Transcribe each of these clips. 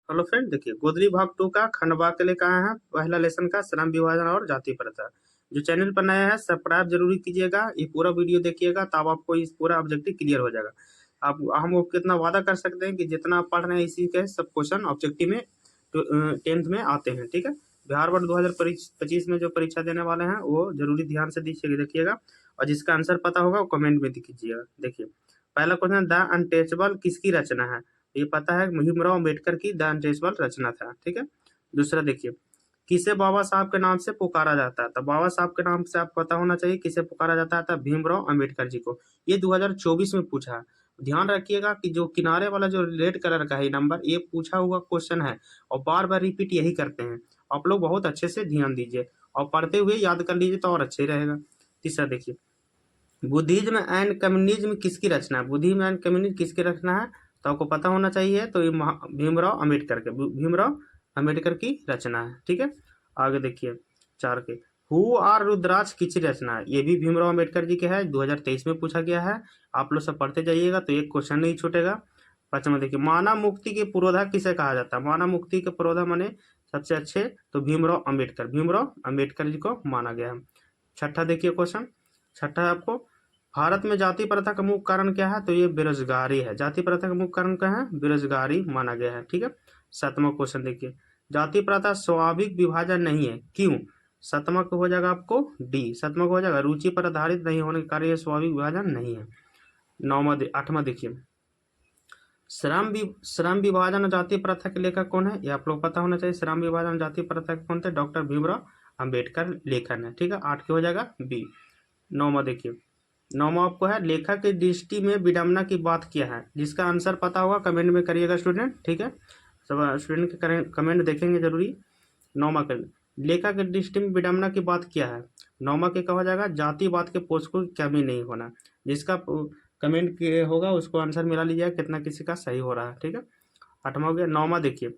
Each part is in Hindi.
हेलो फ्रेंड, देखिए गोदरी भाग 2 का खंडवा के लिए कहा है पहला लेसन का श्रम विभाजन और जाति प्रथा। जो चैनल पर नया है सब्सक्राइब जरूर कीजिएगा, ये पूरा वीडियो देखिएगा तब आपको इस पूरा ऑब्जेक्टिव क्लियर हो जाएगा। आप हम कितना वादा कर सकते हैं कि जितना आप पढ़ रहे हैं इसी के सब क्वेश्चन ऑब्जेक्टिव में 10th में आते हैं। ठीक है, बिहार बोर्ड 2025 में जो परीक्षा देने वाले हैं वो जरूरी ध्यान से देखिएगा और जिसका आंसर पता होगा वो कमेंट में कीजिएगा। देखिए पहला क्वेश्चन, द अनटचेबल किसकी रचना है? ये पता है भीमराव अम्बेडकर की द अनटचेबल रचना था। ठीक है, दूसरा देखिए, किसे बाबा साहब के नाम से पुकारा जाता है? तो बाबा साहब के नाम से आपको पता होना चाहिए किसे पुकारा जाता है, तो भीमराव अम्बेडकर जी को। ये 2024 में पूछा है। ध्यान रखिएगा कि जो किनारे वाला जो रेड कलर का है नंबर, ये पूछा हुआ क्वेश्चन है और बार बार रिपीट यही करते हैं। आप लोग बहुत अच्छे से ध्यान दीजिए और पढ़ते हुए याद कर लीजिए तो और अच्छे रहेगा। तीसरा देखिए, बुद्धिज्म एंड कम्युनिज्म किसकी रचना है? बुद्धिज्म एंड कम्युनिज्म किसकी रचना है? तो आपको पता होना चाहिए, तो ये भीमराव अम्बेडकर की रचना है। ठीक है, आगे देखिए 4 के, हु आर रुद्राक्ष किसकी रचना है? ये भी भीमराव अम्बेडकर जी के है, 2023 में पूछा गया है। आप लोग सब पढ़ते जाइएगा तो एक क्वेश्चन नहीं छूटेगा। 5वां देखिए, मानव मुक्ति के पुरोधा किसे कहा जाता है? मानव मुक्ति के पुरोधा माने सबसे अच्छे तो भीमराव अम्बेडकर जी को माना गया है। 6ठा देखिए क्वेश्चन, छठा है आपको, भारत में जाति प्रथा का मुख्य कारण क्या है? तो ये बेरोजगारी है। जाति प्रथा का मुख्य कारण क्या है? बेरोजगारी माना गया है। ठीक है, 7वां क्वेश्चन देखिए, जाति प्रथा स्वाभाविक विभाजन नहीं है, क्यों? 7वां को हो जाएगा आपको डी। 7वां को हो जाएगा रुचि पर आधारित नहीं होने के कारण ये स्वाभाविक विभाजन नहीं है। 8वां देखिए, श्रम विभाजन और जाति प्रथा के लेखक कौन है? ये आप लोग पता होना चाहिए। श्रम विभाजन और जाति प्रथा के कौन थे? डॉक्टर भीमराव अम्बेडकर लेखन है। ठीक है, 8 के हो जाएगा बी। 9वां देखिए, 9वां आपको है, लेखक की दृष्टि में विडंबना की बात क्या है? जिसका आंसर पता होगा कमेंट में करिएगा स्टूडेंट। ठीक है, सब स्टूडेंट के कमेंट देखेंगे जरूरी। 9वां का, लेखक की दृष्टि में विडंबना की बात क्या है? 9वां के कहा जाएगा जातिवाद के पोषकों की कमी नहीं होना। जिसका कमेंट के होगा उसको आंसर मिला लीजिएगा कितना किसी का सही हो रहा है। ठीक है, 8वां हो गया। 9वां देखिए,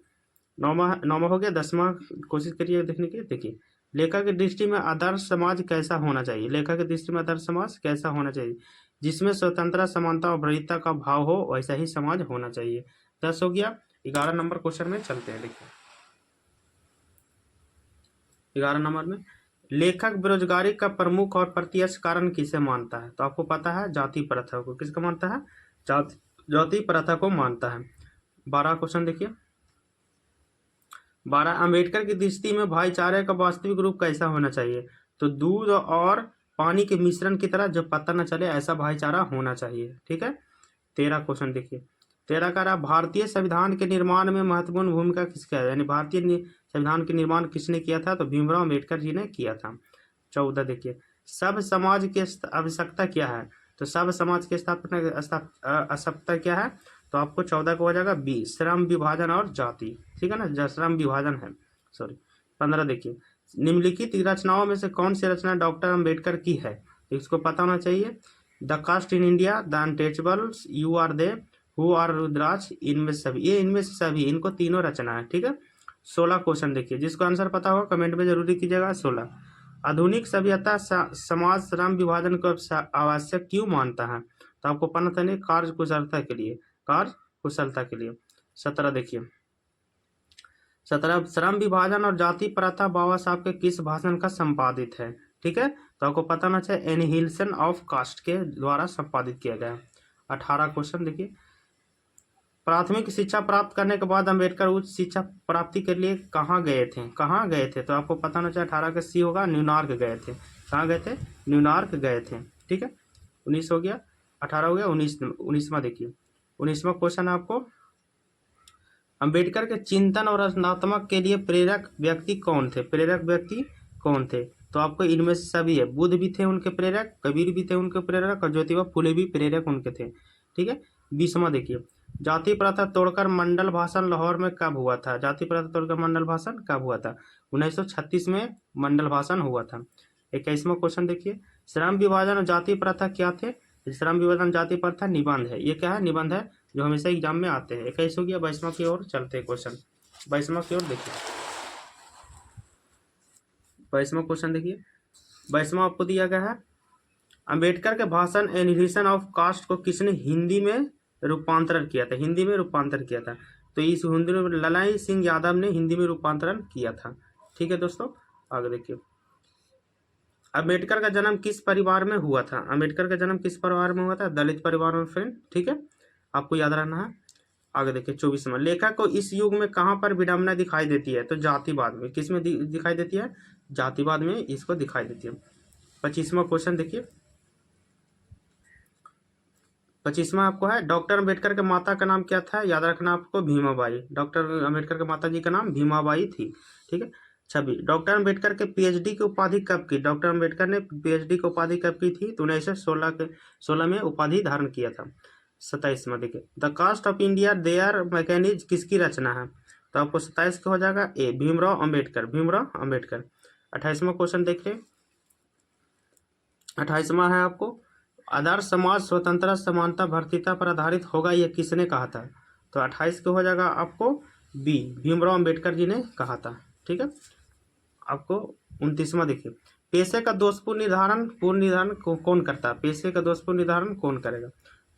9वां हो गया। 10वां कोशिश करिए देखने की। देखिए, लेखक की दृष्टि में आदर्श समाज कैसा होना चाहिए? लेखक की दृष्टि में आदर्श समाज कैसा होना चाहिए? जिसमें स्वतंत्रता, समानता और वरीयता का भाव हो वैसा ही समाज होना चाहिए। 10 हो गया। 11 नंबर क्वेश्चन में चलते हैं। देखिए 11 नंबर में, लेखक बेरोजगारी का प्रमुख और प्रत्यक्ष कारण किसे मानता है? तो आपको पता है जाति प्रथा को। किसका मानता है? जाति प्रथा को मानता है। 12 क्वेश्चन देखिए, 12, अम्बेडकर की दृष्टि में भाईचारे का वास्तविक रूप कैसा होना चाहिए? तो दूध और पानी के मिश्रण की तरह जो पता न चले ऐसा भाईचारा होना चाहिए। ठीक है, 13 क्वेश्चन देखिए, 13 का रहा, भारतीय संविधान के निर्माण में महत्वपूर्ण भूमिका किसका है? यानी भारतीय संविधान के निर्माण किसने किया था? तो भीमराव अम्बेडकर जी ने किया था। 14 देखिए, सब समाज की आवश्यकता क्या है? तो सब समाज की आवश्यकता क्या है? तो आपको 14 को हो जाएगा बी, श्रम विभाजन और जाति। ठीक है ना, श्रम विभाजन है, सॉरी। 15 देखिए, निम्नलिखित रचनाओं में से कौन सी रचना डॉक्टर अम्बेडकर की है? इसको पता होना चाहिए। The caste in India, the untouchables, you are they, who are Rudraksh, इनमें सभी, ये इनमें से सभी, इनको तीनों रचना है। ठीक है, 16 क्वेश्चन देखिए, जिसको आंसर पता होगा कमेंट में जरूरी कीजिएगा। 16, आधुनिक सभ्यता समाज श्रम विभाजन को आवश्यक क्यों मानता है? तो आपको पता नहीं, कार्य कुशलता के लिए। 17 देखिए, 17, श्रम विभाजन और जाति प्रथा बाबा साहब के किस भाषण का संपादित है? ठीक है, तो आपको पता होना चाहिए एनिहिलेशन ऑफ कास्ट के द्वारा संपादित किया गया। 18 क्वेश्चन देखिए, प्राथमिक शिक्षा प्राप्त करने के बाद अम्बेडकर उच्च शिक्षा प्राप्ति के लिए कहाँ गए थे? तो आपको पता होना चाहिए 18 का सी होगा, न्यूयॉर्क गए थे। कहाँ गए थे? न्यूयॉर्क गए थे। ठीक है, 19 हो गया, 18 हो गया। 19वां देखिए, 19वां क्वेश्चन आपको, अम्बेडकर के चिंतन और रचनात्मक के लिए प्रेरक व्यक्ति कौन थे? तो आपको इनमें से सभी है, बुद्ध भी थे उनके प्रेरक, कबीर भी थे उनके प्रेरक और ज्योतिबा फुले भी प्रेरक उनके थे। ठीक है, 20वां देखिए, जाति प्रथा तोड़कर मंडल भाषण लाहौर में कब हुआ था? जाति प्रथा तोड़कर मंडल भाषण कब हुआ था? 1936 में मंडल भाषण हुआ था। 21वां क्वेश्चन देखिए, श्रम विभाजन और जाति प्रथा क्या थे? श्रम विभाजन जाति प्रथा निबंध है। ये क्या है? निबंध है जो हमेशा एग्जाम में आते हैं। 21 हो गया। 22वां की ओर चलते हैं क्वेश्चन। 22वां की ओर देखिए, 22वां क्वेश्चन देखिए, 22वां आपको दिया गया है, अंबेडकर के भाषण एनिहिलेशन ऑफ कास्ट को किसने हिंदी में रूपांतरण किया था? तो इस हिंदी में ललाई सिंह यादव ने हिंदी में रूपांतरण किया था। ठीक है दोस्तों, आगे देखिए। अम्बेडकर का जन्म किस परिवार में हुआ था? अम्बेडकर का जन्म किस परिवार में हुआ था? दलित परिवार में फ्रेंड। ठीक है, आपको याद रखना है। आगे देखिए 24वां, लेखक को इस युग में कहाँ पर विडंबना दिखाई देती है? तो जातिवाद में। किस में दिखाई देती है? जातिवाद में इसको दिखाई देती है। 25वां क्वेश्चन देखिए। 25वां आपको है, डॉक्टर अम्बेडकर के माता का नाम क्या था? याद रखना आपको, भीमाबाई। डॉक्टर अम्बेडकर के माता जी का नाम भीमाबाई थी। ठीक है। 26, डॉक्टर अम्बेडकर के पीएचडी की उपाधि कब की? डॉक्टर अम्बेडकर ने पीएचडी की उपाधि कब की थी? तो 1916 में उपाधि धारण किया था। 27वां देखिए, the caste of India their mechanism किसकी रचना है? तो आपको 27 का हो जाएगा ए, भीमराव अम्बेडकर। भीमराव अम्बेडकर। 28वां क्वेश्चन देखिए। 28वां है आपको, आदर्श समाज स्वतंत्रता समानता भर्तिता पर आधारित होगा, यह किसने कहा था? तो 28 को हो जाएगा आपको बी, भीमराव अम्बेडकर जी ने कहा था। ठीक है। आपको 29वां देखिए, पेशे का दोषपूर्ण निर्धारण कौन करता है? पेशे का दोषपूर्ण निर्धारण कौन करेगा?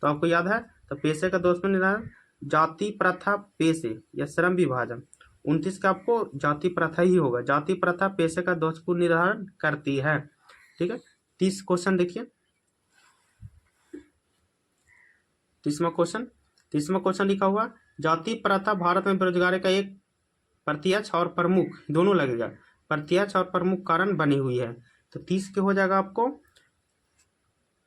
तो आपको याद है, तो पेशे का दोषपूर्ण निर्धारण जाति प्रथा पेशे या श्रम विभाजन। 29 का आपको जाति प्रथा ही होगा। जाति प्रथा पेशे का दोषपूर्ण निर्धारण करती है। ठीक है। 30 क्वेश्चन देखिए। 30वां क्वेश्चन लिखा हुआ, जाति प्रथा भारत में बेरोजगारी का एक प्रत्यक्ष और प्रमुख, दोनों लगेगा, प्रत्यक्ष और प्रमुख कारण बनी हुई है। तो 30 के हो जाएगा आपको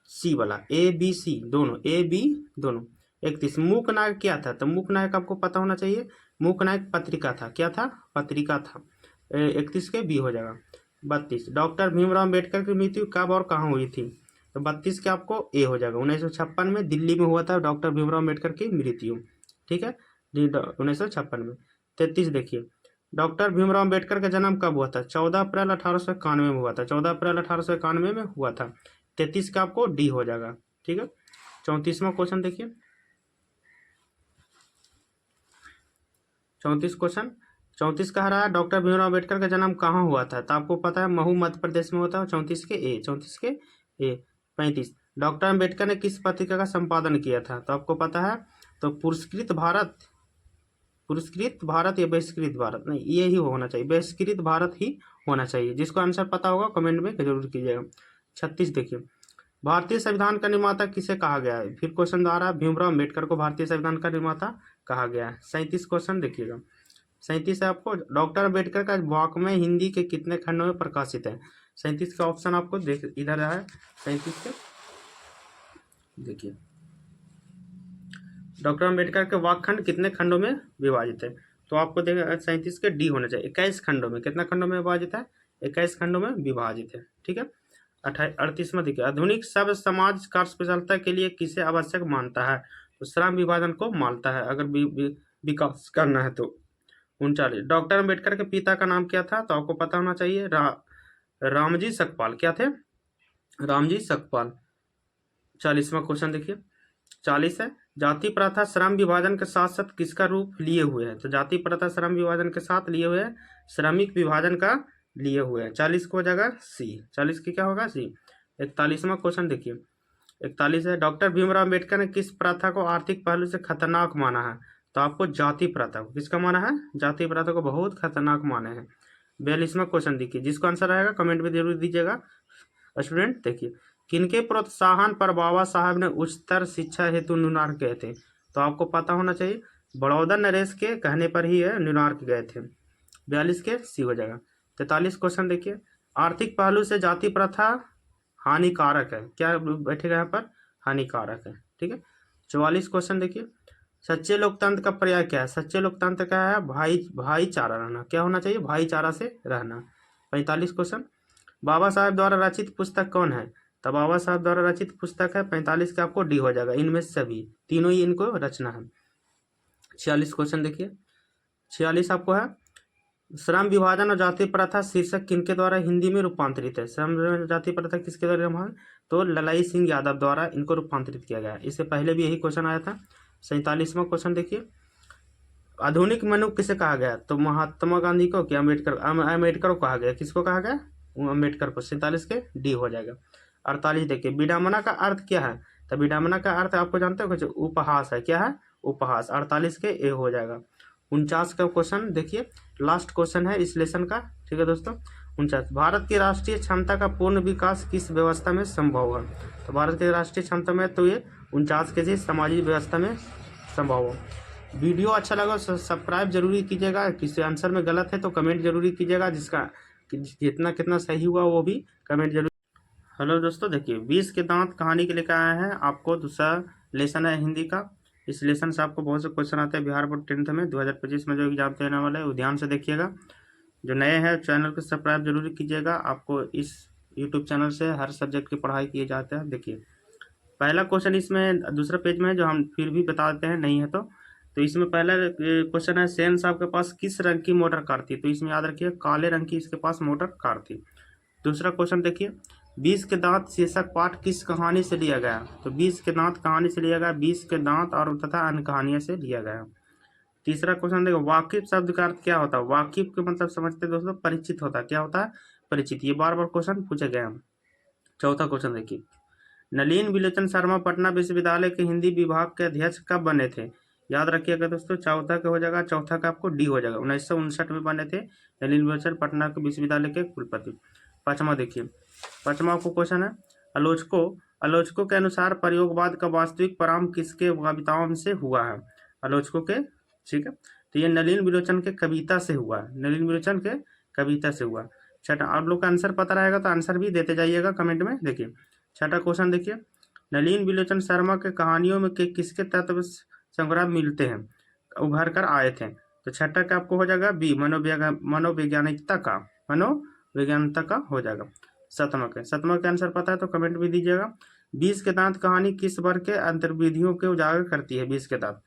सी वाला, ए बी सी दोनों, ए बी दोनों। 31, मूक नायक क्या था? तो मूक नायक आपको पता होना चाहिए, मूक नायक पत्रिका था। क्या था? पत्रिका था। 31 के बी हो जाएगा। 32, डॉक्टर भीमराव अम्बेडकर की मृत्यु कब और कहाँ हुई थी? तो 32 के आपको ए हो जाएगा। 1956 में दिल्ली में हुआ था डॉक्टर भीमराव अम्बेडकर की मृत्यु। ठीक है, 1956 में। 33 देखिए, डॉक्टर भीमराव अम्बेडकर का जन्म कब हुआ था? 14 अप्रैल 1891 में हुआ था। 14 अप्रैल 1891 में हुआ था। 33 का आपको डी हो जाएगा। ठीक है। 34वां क्वेश्चन देखिए। 34 कह रहा है, डॉक्टर भीमराव अम्बेडकर का जन्म कहाँ हुआ था? तो आपको पता है महू मध्य प्रदेश में होता है। 34 के ए, 35, डॉक्टर अम्बेडकर ने किस पत्रिका का संपादन किया था? तो आपको पता है, तो पुरस्कृत भारत या बहिष्कृत भारत, नहीं ये ही होना चाहिए, बहिष्कृत भारत ही होना चाहिए। जिसको आंसर पता होगा कमेंट में जरूर कीजिएगा। 36 देखिए, भारतीय संविधान का निर्माता किसे कहा गया है? फिर क्वेश्चन द्वारा भीमराव अम्बेडकर को भारतीय संविधान का निर्माता कहा गया है। 37 क्वेश्चन देखिएगा। 37 है आपको, डॉक्टर अम्बेडकर का वाङ्मय हिंदी के कितने खंडों में प्रकाशित है? 37 का ऑप्शन आपको देख इधर है। 37 के देखिए, डॉक्टर अम्बेडकर के वाक्खंड कितने खंडों में विभाजित है? तो आपको देखिए 37 के डी होना चाहिए। 21 खंडों में। कितना खंडों में विभाजित है? 21 खंडों में विभाजित है। ठीक है। 38वां देखिए, आधुनिक सब समाज कार्यकुशलता के लिए किसे आवश्यक मानता है? तो श्रम विभाजन को मानता है अगर विकास करना है तो। 39, डॉक्टर अम्बेडकर के पिता का नाम क्या था? तो आपको पता होना चाहिए, रामजी सकपाल। क्या थे? रामजी सकपाल। 40वां क्वेश्चन देखिए। 40 है, जाति प्रथा श्रम विभाजन के साथ साथ किसका रूप लिए हुए है? तो जाति प्रथा श्रम विभाजन के साथ लिए हुए है, श्रमिक विभाजन का लिए हुए हैं। 40 को हो जाएगा सी। 40 की क्या होगा? सी। 41वां क्वेश्चन देखिए। 41 है, डॉक्टर भीमराव अम्बेडकर ने किस प्रथा को आर्थिक पहलू से खतरनाक माना है? तो आपको जाति प्रथा को किसका माना है? जाति प्रथा को बहुत खतरनाक माने हैं। 42वां क्वेश्चन देखिए, जिसको आंसर आएगा कमेंट में जरूर दीजिएगा स्टूडेंट। देखिए, किनके प्रोत्साहन पर बाबा साहब ने उच्चतर शिक्षा हेतु न्यूयॉर्क गए थे? तो आपको पता होना चाहिए, बड़ौदा नरेश के कहने पर ही न्यूयॉर्क गए थे। 42 के सी हो जाएगा। 43 क्वेश्चन देखिए, आर्थिक पहलू से जाति प्रथा हानिकारक है। क्या बैठेगा यहाँ पर? हानिकारक है। ठीक है। 44 क्वेश्चन देखिए, सच्चे लोकतंत्र का पर्याय क्या है? सच्चे लोकतंत्र का है भाईचारा रहना। क्या होना चाहिए? भाईचारा से रहना। 45 क्वेश्चन, बाबा साहब द्वारा रचित पुस्तक कौन है? तो बाबा साहब द्वारा रचित पुस्तक है। 45 का आपको डी हो जाएगा, इनमें सभी तीनों ही इनको रचना है। 46 क्वेश्चन देखिए। 46 आपको है, श्रम विभाजन और जाति प्रथा शीर्षक किनके द्वारा हिंदी में रूपांतरित है? श्रम जाति प्रथा किसके द्वारा? तो ललाई सिंह यादव द्वारा इनको रूपांतरित किया गया। इससे पहले भी यही क्वेश्चन आया था। 47वां क्वेश्चन देखिए, आधुनिक मनुष्य किसे कहा गया? तो महात्मा गांधी को, क्या अम्बेडकर को कहा गया? किसको कहा गया? अम्बेडकर को। 47 के डी हो जाएगा। 48 देखिए, विडंबना का अर्थ क्या है? तो विडंबना का अर्थ आपको जानते हो कुछ? उपहास है। क्या है? उपहास। 48 के ए हो जाएगा। 49 का क्वेश्चन देखिए, लास्ट क्वेश्चन है इस लेसन का। ठीक है दोस्तों, 49, भारत की राष्ट्रीय क्षमता का पूर्ण विकास किस व्यवस्था में संभव है? तो भारत की राष्ट्रीय क्षमता में तो ये 49 के जी सामाजिक व्यवस्था में संभव हो। वीडियो अच्छा लगा सब्सक्राइब जरूरी कीजिएगा, किसी आंसर में गलत है तो कमेंट जरूरी कीजिएगा, जिसका जितना कितना सही हुआ वो भी कमेंट जरूर। हेलो दोस्तों, देखिए 20 के दांत कहानी के लेकर आया है आपको, दूसरा लेसन है हिंदी का। इस लेसन से आपको बहुत से क्वेश्चन आते हैं बिहार बोर्ड 10th में 2025 में जो एग्जाम देने वाले हैं, वो ध्यान से देखिएगा। जो नए हैं चैनल को सब्सक्राइब जरूर कीजिएगा। आपको इस यूट्यूब चैनल से हर सब्जेक्ट की पढ़ाई किए जाते हैं। देखिए पहला क्वेश्चन इसमें दूसरा पेज में है, जो हम फिर भी बता देते हैं, नहीं है तो इसमें पहला क्वेश्चन है, सेन साहब के पास किस रंग की मोटर कार थी? तो इसमें याद रखिए काले रंग की इसके पास मोटर कार थी। दूसरा क्वेश्चन देखिए, 20 के दांत शीर्षक पाठ किस कहानी से लिया गया? तो 20 के दांत कहानी से लिया गया, 20 के दांत और तथा अन्य कहानियों से लिया गया। तीसरा क्वेश्चन देखो, वाकिफ शब्द का अर्थ क्या होता है? वाकिफ के मतलब समझते हैं दोस्तों, परिचित होता है। क्या होता है? परिचित। ये बार बार क्वेश्चन पूछे गए हैं। चौथा क्वेश्चन देखिए, नलिन विलोचन शर्मा पटना विश्वविद्यालय के हिंदी विभाग के अध्यक्ष कब बने थे? याद रखिएगा दोस्तों, चौथा का हो जाएगा, चौथा का आपको डी हो जाएगा। 1959 में बने थे नलिन विलोचन पटना के विश्वविद्यालय के कुलपति। पांचवा देखिए, पांचवा आपको क्वेश्चन है, आलोचकों के अनुसार प्रयोगवाद का वास्तविक प्रारंभ किसके कविताओं से हुआ है? आलोचकों के, ठीक है, तो ये नलिन विलोचन के कविता से हुआ है, नलिन विलोचन के कविता से हुआ। छठा, आप लोग का आंसर पता रहेगा तो आंसर भी देते जाइएगा कमेंट में। देखिए छठा क्वेश्चन देखिए, नलिन विलोचन शर्मा के कहानियों में किसके तत्व संग्रह मिलते हैं, उभर कर आए थे? तो छठा का आपको हो जाएगा बी, मनोवैज्ञानिकता का हो जाएगा। सतमा के आंसर पता है तो कमेंट भी दीजिएगा। 20 के दांत कहानी किस वर्ग के अंतर्विधियों के उजागर करती है? 20 के दांत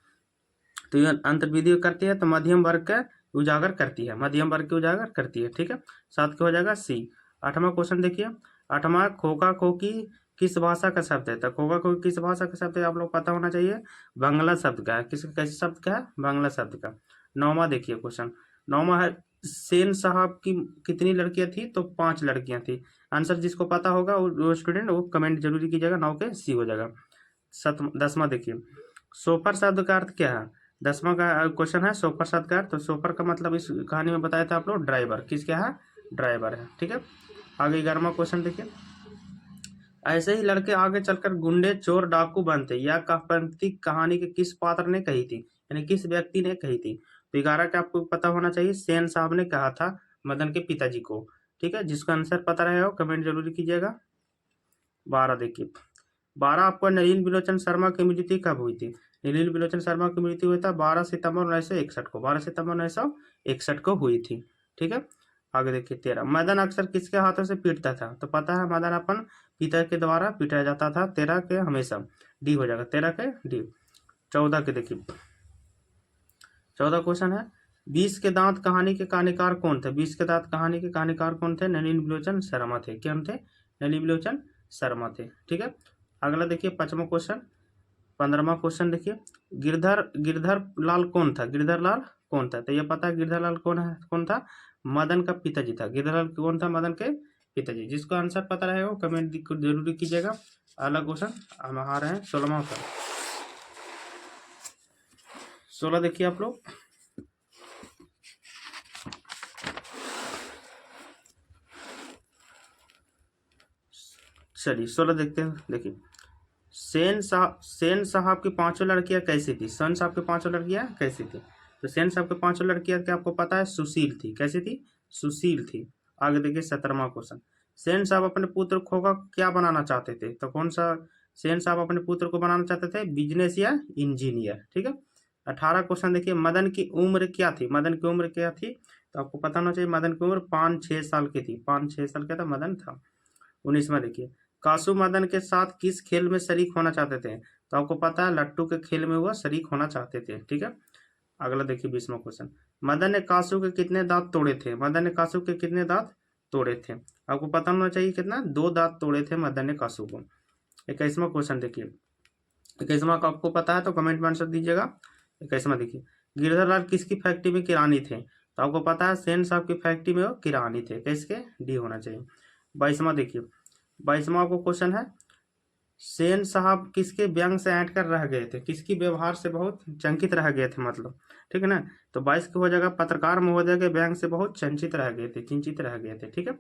तो ये अंतर्विधि करती है, तो मध्यम वर्ग के उजागर करती है, मध्यम वर्ग के उजागर करती है। ठीक है, 7 का हो जाएगा सी। आठवां क्वेश्चन देखिए, आठवां, खोखा खोकी किस भाषा का शब्द है? तो खोखा खोकी किस भाषा का शब्द है आप लोग पता होना चाहिए, बांग्ला शब्द का है। कैसे शब्द का है? बांग्ला शब्द का। नौवां देखिए क्वेश्चन, नौवां है, सेन साहब की कितनी लड़कियां थी? तो 5 लड़कियां थी। आंसर जिसको पता होगा वो स्टूडेंट वो कमेंट जरूरी कीजिएगा, 9 के सी हो जाएगा। 10वां देखिए, सोफर शब्द का अर्थ क्या है? 10वां का क्वेश्चन है, सोफर शब्द का अर्थ। तो सोफर का मतलब इस कहानी में बताया था आप लोग, ड्राइवर। किस क्या है? ड्राइवर है। ठीक है, आगे 11वां क्वेश्चन देखिए, ऐसे ही लड़के आगे चलकर गुंडे चोर डाकू बनते, यह काल्पनिक कहानी के किस पात्र ने कही थी, यानी किस व्यक्ति ने कही थी? तो 11 का आपको पता होना चाहिए, सेन साहब ने कहा था मदन के पिताजी को। ठीक है, जिसका आंसर पता रहेगा कमेंट जरूर कीजिएगा। 12 देखिए, 12 आपको नलिन विलोचन शर्मा की मृत्यु कब हुई थी? नलिन विलोचन शर्मा की मृत्यु हुई था 12 सितंबर 1961 को, 12 सितंबर 1961 को हुई थी। ठीक है, आगे देखिए 13, मदन अक्सर किसके हाथों से पीटता था? तो पता है मदन अपन पिता के द्वारा पीटा जाता था। 13 के हमेशा डी हो जाएगा, 13 के डी। 14 के देखिए, 14 क्वेश्चन है, 20 के दांत कहानी के कहानीकार कौन थे? 20 के दांत कहानी के कहानीकार कौन थे? नलिन विलोचन शर्मा थे। कौन थे? नलिन विलोचन शर्मा थे। ठीक है, अगला देखिए 5वां क्वेश्चन, 15वां क्वेश्चन देखिए, गिरधर लाल कौन था? गिरधर लाल कौन था? तो ये पता है गिरधर लाल कौन था? मदन का पिताजी था। गिरधर लाल कौन था? मदन के पिताजी। जिसको आंसर पता रहेगा वो कमेंट जरूर कीजिएगा। अगला क्वेश्चन हम आ रहे हैं 16वां का। 16 देखिए आप लोग, चलिए 16 देखते हैं। देखिए, सेन साहब की 5 लड़कियां कैसी थी? सेन साहब की 5 लड़कियां कैसी थी? तो सेन साहब की 5 लड़कियां क्या आपको पता है? सुशील थी। कैसी थी? सुशील थी। आगे देखिए 17वां क्वेश्चन, सेन साहब अपने पुत्र को क्या बनाना चाहते थे? तो कौन सा सेन साहब अपने पुत्र को बनाना चाहते थे? बिजनेस या इंजीनियर। ठीक है, 18 क्वेश्चन देखिए, मदन की उम्र क्या थी? मदन की उम्र क्या थी? तो आपको पता होना चाहिए मदन की उम्र 5-6 साल की थी। 5-6 साल का था मदन था। 19वां देखिए, कासू मदन के साथ किस खेल में शरीक होना चाहते थे? तो आपको पता है लट्टू के खेल में वो शरीक होना चाहते थे। ठीक है, अगला देखिए 20वां क्वेश्चन, मदन ने कासू के कितने दांत तोड़े थे? मदन ने कासू के कितने दांत तोड़े थे? आपको पता होना चाहिए कितना, 2 दांत तोड़े थे मदन ने कासू को। 21वां क्वेश्चन देखिए, 21वां का आपको पता है तो कमेंट में आंसर दीजिएगा। 21वां देखिए, गिरधर लाल किसकी फैक्ट्री में किरानी थे? तो आपको पता है सेन साहब की फैक्ट्री में वो किरानी थे। किसके? डी होना चाहिए। 22वां देखिए, 22वां को क्वेश्चन है, सेन साहब किसके व्यंग से ऐंठ कर रह गए थे, किसकी व्यवहार से बहुत चंकित रह गए थे, मतलब ठीक है ना। तो 22 की हो जाएगा पत्रकार महोदय के व्यंग से बहुत चंचित रह गए थे, किंचित रह गए थे, ठीक है।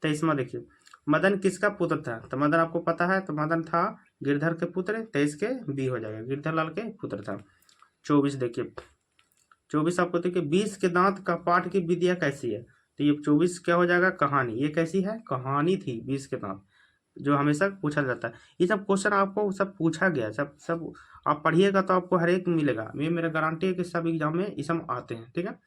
23वां देखिए, मदन किसका पुत्र था, तो मदन आपको पता है, तो मदन था गिरधर के पुत्र। 23 के बी हो जाएगा, गिरधर लाल के पुत्र था। 24 देखिए, 24 आपको देखिए, 20 के दांत का पाठ की विद्या कैसी है, तो ये 24 क्या हो जाएगा, कहानी। ये कैसी है, कहानी थी 20 के दांत, जो हमेशा पूछा जाता है। ये सब क्वेश्चन आपको सब पूछा गया, सब सब आप पढ़िएगा तो आपको हर एक मिलेगा, ये मेरा गारंटी है कि सब एग्जाम में ये सब आते हैं, ठीक है।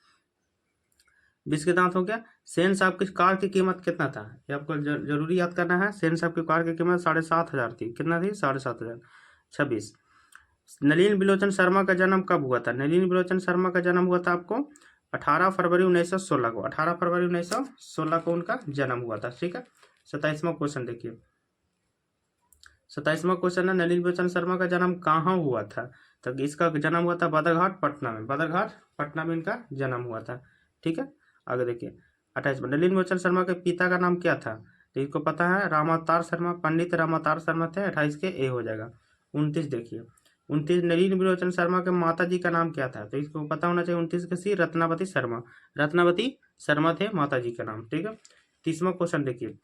20 के दांत हो गया। सेन साहब की कार की कीमत कितना था, ये आपको जरूरी याद करना है। सेन साहब की कार की कीमत 7,500 थी, कितना थी, 7,500। 26, नलिन बिलोचन शर्मा का जन्म कब हुआ था, नलिन बिलोचन शर्मा का जन्म हुआ था आपको 18 फरवरी 1916 को, 18 फरवरी 1916 को उनका जन्म हुआ था, ठीक है। 27वां क्वेश्चन देखिए, 27वां क्वेश्चन है, नलिन बिलोचन शर्मा का जन्म कहाँ हुआ था, तो इसका जन्म हुआ था बदरघाट पटना में, बदरघाट पटना में इनका जन्म हुआ था, ठीक है। आगे देखिए 28वां, नलिन बिलोचन शर्मा के पिता का नाम क्या था, तो इसको पता है, रामावतार शर्मा, पंडित रामावतार शर्मा थे। 28 के ए हो जाएगा। 29 देखिए, 29, नलिन बिलोचन शर्मा के माता जी का नाम क्या था, तो इसको पता होना चाहिए। 29 के सी, रत्नावती शर्मा, रत्नावती शर्मा थे माता जी का नाम, ठीक है। 30वां क्वेश्चन देखिए,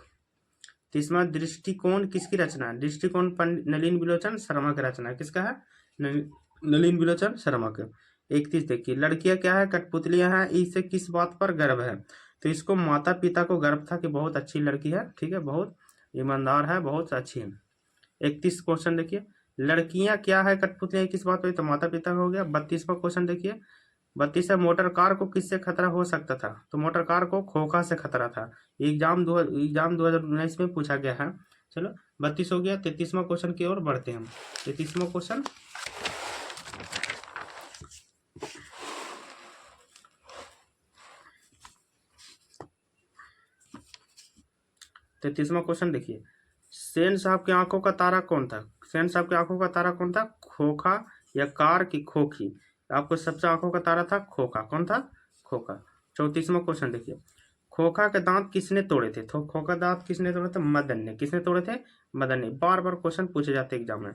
30वां, दृष्टिकोण किसकी रचना है, दृष्टिकोण पंडित नलिन बिलोचन शर्मा की रचना है, किसका है, नलिन बिलोचन शर्मा के। 31 देखिए, लड़कियां क्या है, कठपुतलियां हैं, इसे किस बात पर गर्व है, तो इसको माता पिता को गर्व था कि बहुत अच्छी लड़की है, ठीक है, बहुत ईमानदार है, बहुत अच्छी है। 31 क्वेश्चन देखिए, लड़कियां क्या है, कठपुतलियां किस बात पर, तो माता पिता का हो गया। 32वां क्वेश्चन देखिए, 32 है, मोटर कार को किससे खतरा हो सकता था, तो मोटर कार को खोखा से खतरा था। एग्जाम 2019 में पूछा गया है। चलो 32 हो गया। 33वां क्वेश्चन की ओर बढ़ते हैं हम। 33वां क्वेश्चन, 33वां क्वेश्चन देखिए, सेन साहब की आंखों का तारा कौन था, सेन साहब की आंखों का तारा कौन था, खोखा या कार की खोखी, आपको सबसे आंखों का तारा था खोखा, कौन था, खोखा। 34वां क्वेश्चन देखिए, खोखा के दांत किसने तोड़े थे, तो खोखा दांत किसने तोड़े थे, मदन ने, किसने तोड़े थे, मदन ने। बार बार क्वेश्चन पूछे जाते हैं एग्जाम में।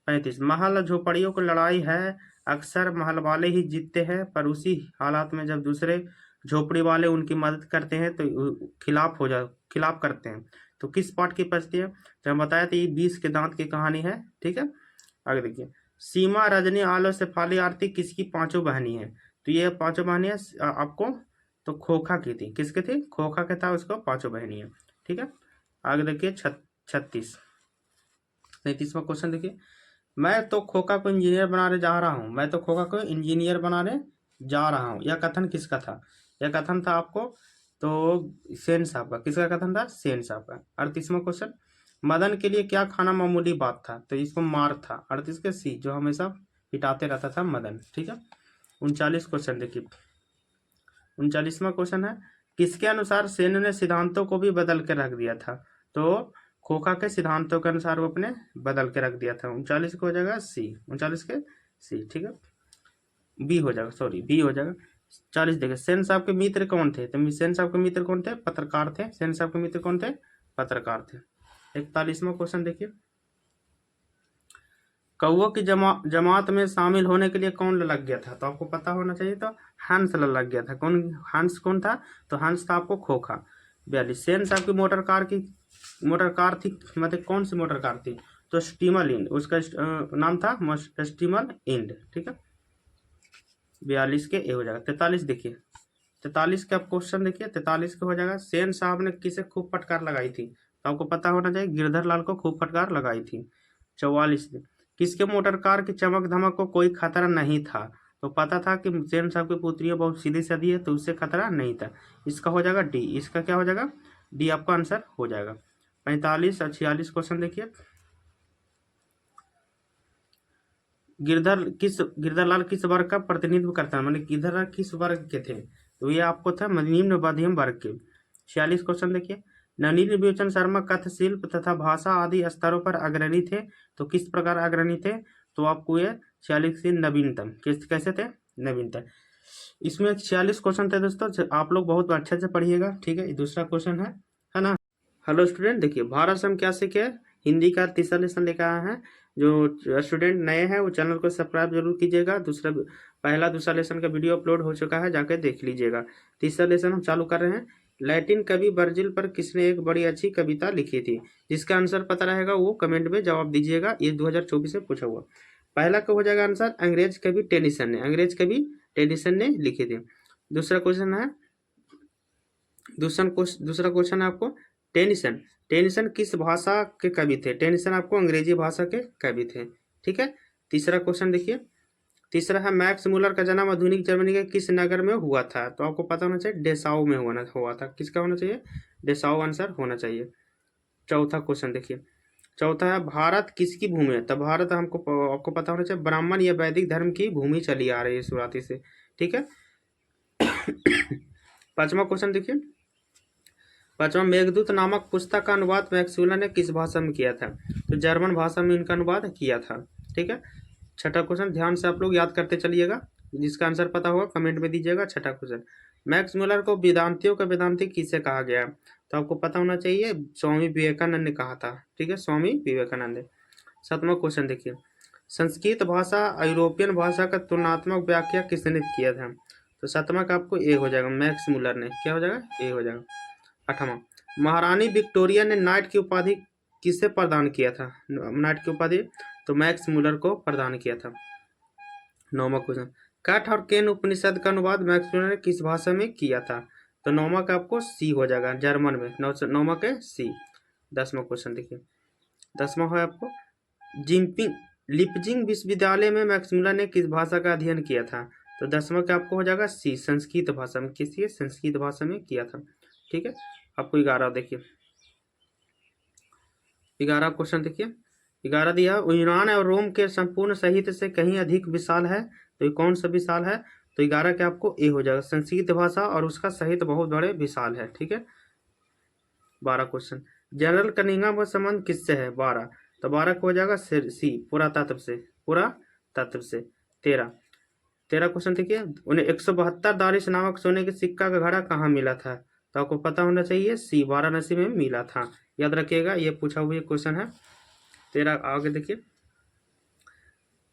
35, महल झोपड़ियों की लड़ाई है, अक्सर महल वाले ही जीतते हैं, पर उसी हालात में जब दूसरे झोपड़ी वाले उनकी मदद करते हैं तो खिलाफ करते हैं, तो किस पार्ट की पढ़ती है, तो हम बताया था ये 20 के दांत की कहानी है, ठीक है। आगे देखिए, सीमा, रजनी, आलो, शेफाली, आरती किसकी पांचों बहनी है, तो ये पांचों बहनी है आपको, तो खोखा की थी, किसके थी, खोखा के था, उसको पांचों बहनी है, ठीक है। आगे देखिए 36, 37वां क्वेश्चन देखिए, मैं तो खोखा को इंजीनियर बनाने जा रहा हूँ, मैं तो खोखा को इंजीनियर बनाने जा रहा हूँ, यह कथन किसका था, यह कथन था आपको तो सेन साहब का, किसका कथन था, सेन साहब का। 38वां क्वेश्चन, मदन के लिए क्या खाना मामूली बात था, तो इसको मार था। 38 के सी, जो हमेशा पिटाते रहता था मदन, ठीक है। 39 क्वेश्चन देखिए, 39वां क्वेश्चन है, किसके अनुसार सेन ने सिद्धांतों को भी बदल के रख दिया था, तो खोखा के सिद्धांतों के अनुसार वो अपने बदल के रख दिया था। 39 को हो जाएगा सी, 39 के सी, ठीक है, बी हो जाएगा, सॉरी बी हो जाएगा। 40 देखिए, सेन साहब के मित्र कौन थे, तो सेन साहब के मित्र कौन थे, पत्रकार थे, सेन साहब के मित्र कौन थे, पत्रकार थे। 41वां क्वेश्चन देखिए, कौओं की जमात में शामिल होने के लिए कौन लग गया था, तो आपको पता होना चाहिए, तो हंस लग गया था, कौन हंस कौन था, तो हंस था आपको खोखा। 42, सेन साहब की मोटर कार थी, मतलब कौन सी मोटर कार थी, तो स्टीमर इंड, उसका नाम था स्टीमर इंड, ठीक है। 42 के ए हो जाएगा। 43 देखिए, 43 का क्वेश्चन देखिए, 43 का हो जाएगा, सेन साहब ने किसे खूब फटकार लगाई थी, तो आपको पता होना चाहिए, गिरधर लाल को खूब फटकार लगाई थी। 44, किसके मोटर कार की चमक धमक को कोई खतरा नहीं था, तो पता था कि सेन साहब की पुत्रियां बहुत सीधी सादी है, तो उससे खतरा नहीं था, इसका हो जाएगा डी, इसका क्या हो जाएगा, डी आपका आंसर हो जाएगा। 45 और 46 क्वेश्चन देखिए, गिरधर लाल किस वर्ग का प्रतिनिधित्व करता है, मतलब गिरधर लाल किस वर्ग के थे, तो ये आपको था निम्न मध्यम वर्ग के। 46 क्वेश्चन देखिए, नलिनी बिलोचन शर्मा कथ, शिल्प तथा भाषा आदि स्तरों पर अग्रणी थे, तो किस प्रकार अग्रणी थे, तो आपको ये 46 से नवीनतम कैसे थे, नवीनतम। इसमें 46 क्वेश्चन थे दोस्तों, आप लोग बहुत अच्छे से पढ़िएगा, ठीक है। दूसरा क्वेश्चन है ना। हेलो स्टूडेंट, देखिए भारत से हम क्या सीखे, हिंदी का तीसरा लेसन लेकर आया है। जो स्टूडेंट नए हैं वो चैनल को सब्सक्राइब जरूर कीजिएगा। पहला दूसरा लेसन का वीडियो अपलोड हो चुका है, जाकर देख लीजिएगा। तीसरा लेसन हम चालू कर रहे हैं। लैटिन कवि वर्जिल पर किसने एक बड़ी अच्छी कविता लिखी थी? जिसका आंसर पता रहेगा वो कमेंट में जवाब दीजिएगा। ये 2024 में पूछा हुआ। पहला का हो जाएगा आंसर अंग्रेज कवि टेनिसन ने। अंग्रेज कवि टेनिसन ने लिखी थी। दूसरा क्वेश्चन है दूसरा क्वेश्चन है आपको टेनिसन टेनिसन किस भाषा के कवि थे? टेनिसन आपको अंग्रेजी भाषा के कवि थे। ठीक है। तीसरा क्वेश्चन देखिए। तीसरा है मैक्स मुलर का जन्म आधुनिक जर्मनी के किस नगर में हुआ था? तो आपको पता होना चाहिए डेसाऊ में हुआ था। किसका होना चाहिए? डेसाऊ आंसर होना चाहिए। चौथा क्वेश्चन देखिए। चौथा है भारत किसकी भूमि है? तो भारत आपको पता होना चाहिए ब्राह्मण या वैदिक धर्म की भूमि चली आ रही है शुरुआती से। ठीक है। पांचवा क्वेश्चन देखिए। पांचवा मेघदूत नामक पुस्तक का अनुवाद मैक्स मुलर ने किस भाषा में किया था? तो जर्मन भाषा में इनका अनुवाद किया था। ठीक है। छठा क्वेश्चन ध्यान से आप लोग याद करते चलिएगा। जिसका आंसर पता होगा कमेंट में दीजिएगा। छठा क्वेश्चन मैक्स मुलर को वेदांतियों का वेदांती किसे कहा गया? तो आपको पता होना चाहिए स्वामी विवेकानंद ने कहा था। ठीक है, स्वामी विवेकानंद ने। सातवां क्वेश्चन देखिए। संस्कृत भाषा यूरोपियन भाषा का तुलनात्मक व्याख्या किसने किया था? तो सातवां का आपको ए हो जाएगा, मैक्स मुलर ने। क्या हो जाएगा? ए हो जाएगा। आठवां महारानी विक्टोरिया ने नाइट की उपाधि किसे प्रदान किया था? नाइट की उपाधि तो मैक्स मुलर को प्रदान किया था। नौवां क्वेश्चन कठ और केन उपनिषद का अनुवाद मैक्स मुलर ने किस भाषा में किया था? तो नौवां का आपको सी हो जाएगा, जर्मन में। नौवां के सी। 10वां क्वेश्चन देखिए। 10वां है आपको लिपजिंग विश्वविद्यालय में मैक्स मुलर ने किस भाषा का अध्ययन किया था? तो 10वां का आपको हो जाएगा सी, संस्कृत भाषा में। किसी संस्कृत भाषा में किया था। ठीक है। आपको 11 देखिए। 11 क्वेश्चन देखिए। 11 दिया यूनान और रोम के संपूर्ण साहित्य से कहीं अधिक विशाल है। तो ये कौन सा विशाल है? तो 11 के आपको ए हो जाएगा, संस्कृत भाषा और उसका साहित्य बहुत बड़े विशाल है। ठीक है। 12 क्वेश्चन जनरल कनिंघम का संबंध किससे है? 12 तो 12 को हो जाएगा सी, पुरातत्व से। पुरातत्व से। 13 क्वेश्चन देखिए। उन्हें 172 दारिश नामक सोने के सिक्का का घड़ा कहाँ मिला था? तो आपको पता होना चाहिए सी, वाराणसी में मिला था। याद रखिएगा, ये पूछा हुआ क्वेश्चन है। 13 आगे देखिए।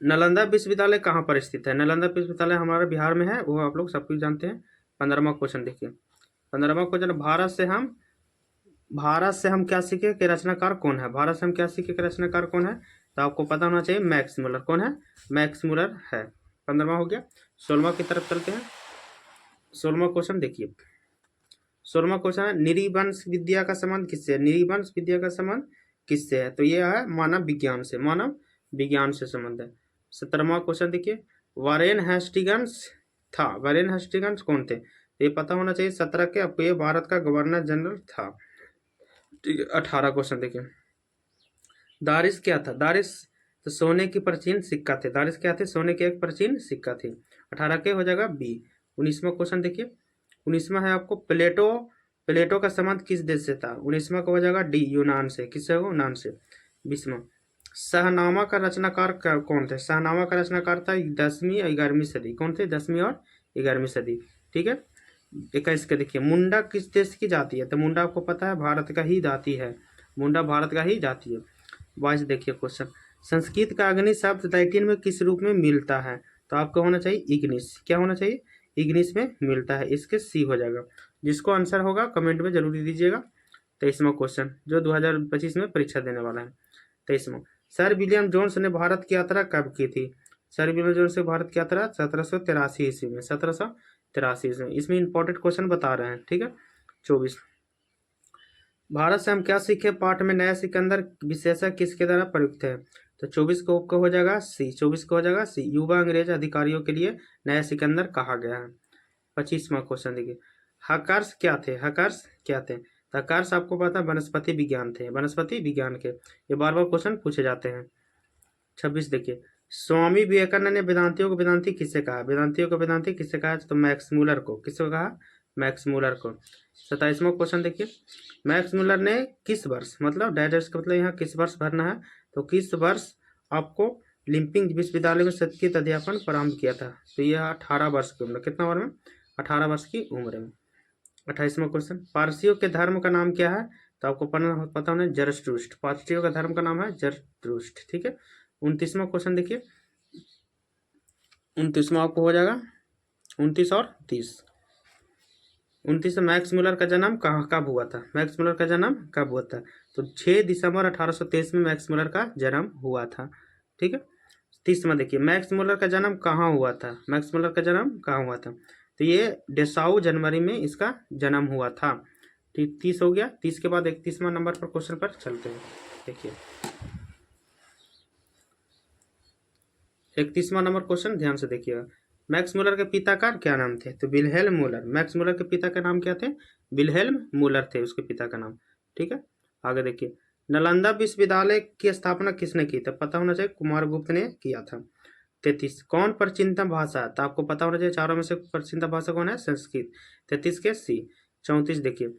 नालंदा विश्वविद्यालय कहाँ पर स्थित है? नालंदा विश्वविद्यालय हमारे बिहार में है, वो आप लोग सब कुछ जानते हैं। 15वां क्वेश्चन देखिए। 15वां क्वेश्चन भारत से हम क्या सीखे कि रचनाकार कौन है? भारत से हम क्या सीखे कि रचनाकार कौन है? तो आपको पता होना चाहिए मैक्स मुलर। कौन है? मैक्स मुलर है। 15वां हो गया। 16वां की तरफ चलते हैं। 16वां क्वेश्चन देखिए। 16वां क्वेश्चन है निरिवंश विद्या का संबंध किससे है? निरिवंश विद्या का संबंध किससे है? तो ये है मानव विज्ञान से। मानव विज्ञान से संबंध है। 17वां क्वेश्चन देखिए। वारेन हेस्टिंग्स था। वारेन हेस्टिंग्स कौन थे? ये पता होना चाहिए 17 के। आपको ये भारत का गवर्नर जनरल था। ठीक है। 18 क्वेश्चन देखिए। दारिश क्या था? दारिश तो सोने की प्राचीन सिक्का थे। दारिश क्या थे? सोने के एक प्राचीन सिक्का थे। 18 के हो जाएगा बी। 19वां क्वेश्चन देखिए। 19वां है आपको प्लेटो का संबंध किस देश से था? 19वां का हो जाएगा डी, यूनान से। किससे हो? यूनान से। 20वां शाहनामा का रचनाकार कौन थे? शाहनामा का रचनाकार था 10वीं और 11वीं सदी। कौन थे? 10वीं और 11वीं सदी। ठीक है। 21 का देखिए। मुंडा किस देश की जाति है? तो मुंडा आपको पता है भारत का ही जाति है। मुंडा भारत का ही जाति है। 22 देखिए क्वेश्चन। संस्कृत का अग्नि शब्द लैटिन में किस रूप में मिलता है? तो आपको होना चाहिए इग्निस। क्या होना चाहिए? इग्निस में मिलता है। इसके सी हो जाएगा। जिसको आंसर होगा कमेंट में जरूर दीजिएगा। 23वां क्वेश्चन जो 2025 में परीक्षा देने वाला है। 23वां सर विलियम जोन्स ने भारत की यात्रा कब की थी? सर विलियम जोन्स ने भारत की यात्रा 1783 ईस्वी में। 1783 ईस्वी में। इसमें इंपॉर्टेंट क्वेश्चन बता रहे हैं। ठीक है। 24 भारत से हम क्या सीखे पाठ में नया सिकंदर विशेषक किसके द्वारा प्रयुक्त है? तो 24 को हो जाएगा सी। 24 को हो जाएगा सी, युवा अंग्रेज अधिकारियों के लिए नया सिकंदर कहा गया है। 25वां क्वेश्चन देखिए। हकर्स क्या थे? हकर्स क्या थे? तो हकर्स आपको पता है वनस्पति विज्ञान थे। वनस्पति विज्ञान के ये बार बार क्वेश्चन पूछे जाते हैं। 26 देखिए। स्वामी विवेकानंद ने वेदांतियों को वेदांती किससे कहा? वेदांतियों को वेदांती किससे कहा? तो मैक्स मुलर को। किसको कहा? मैक्स मुलर को। 27वां क्वेश्चन देखिए। मैक्स मुलर ने किस वर्ष, मतलब डायरेक्ट का मतलब यहाँ किस वर्ष भरना है, तो किस वर्ष आपको लिपिंग विश्वविद्यालय में संस्कृत अध्यापन प्रारंभ किया था? तो यह 18 वर्ष की उम्र। कितना उम्र में? 18 वर्ष की उम्र में। 28वां क्वेश्चन पारसियों के धर्म का नाम क्या है? तो आपको पता होना जरस्ट्रुस्ट, पारसियों का धर्म का नाम है जरस्ट्रुस्ट। ठीक है, 29वां क्वेश्चन देखिए, 29वां आपको हो जाएगा 29 और 30। 29 में मैक्स मुलर का जन्म कब हुआ था? मैक्स मुलर का जन्म कब हुआ था? तो 6 दिसंबर 1823 में मैक्स मुलर का जन्म हुआ था। ठीक है, 30 में देखिए, मैक्स मुलर का जन्म कहाँ हुआ था? मैक्स मुलर का जन्म कहाँ हुआ था? तो ये डेसाऊ जनवरी में इसका जन्म हुआ था। 30 हो गया। 30 के बाद 31वां नंबर पर क्वेश्चन पर चलते हैं। देखिए 31वां नंबर क्वेश्चन ध्यान से देखिएगा। मैक्स मुलर के पिता का क्या नाम थे? तो विल्हेल्म मुलर। मैक्स मुलर के पिता का नाम क्या थे? विल्हेल्म मुलर थे उसके पिता का नाम। ठीक है, आगे देखिए, नालंदा विश्वविद्यालय की स्थापना किसने की? तो पता होना चाहिए, कुमारगुप्त ने किया था। 33, कौन प्राचीनतम भाषा? तो आपको पता होना चाहिए चारों में से प्राचीनतम भाषा कौन है? संस्कृत। 33 के सी। 34 देखिए,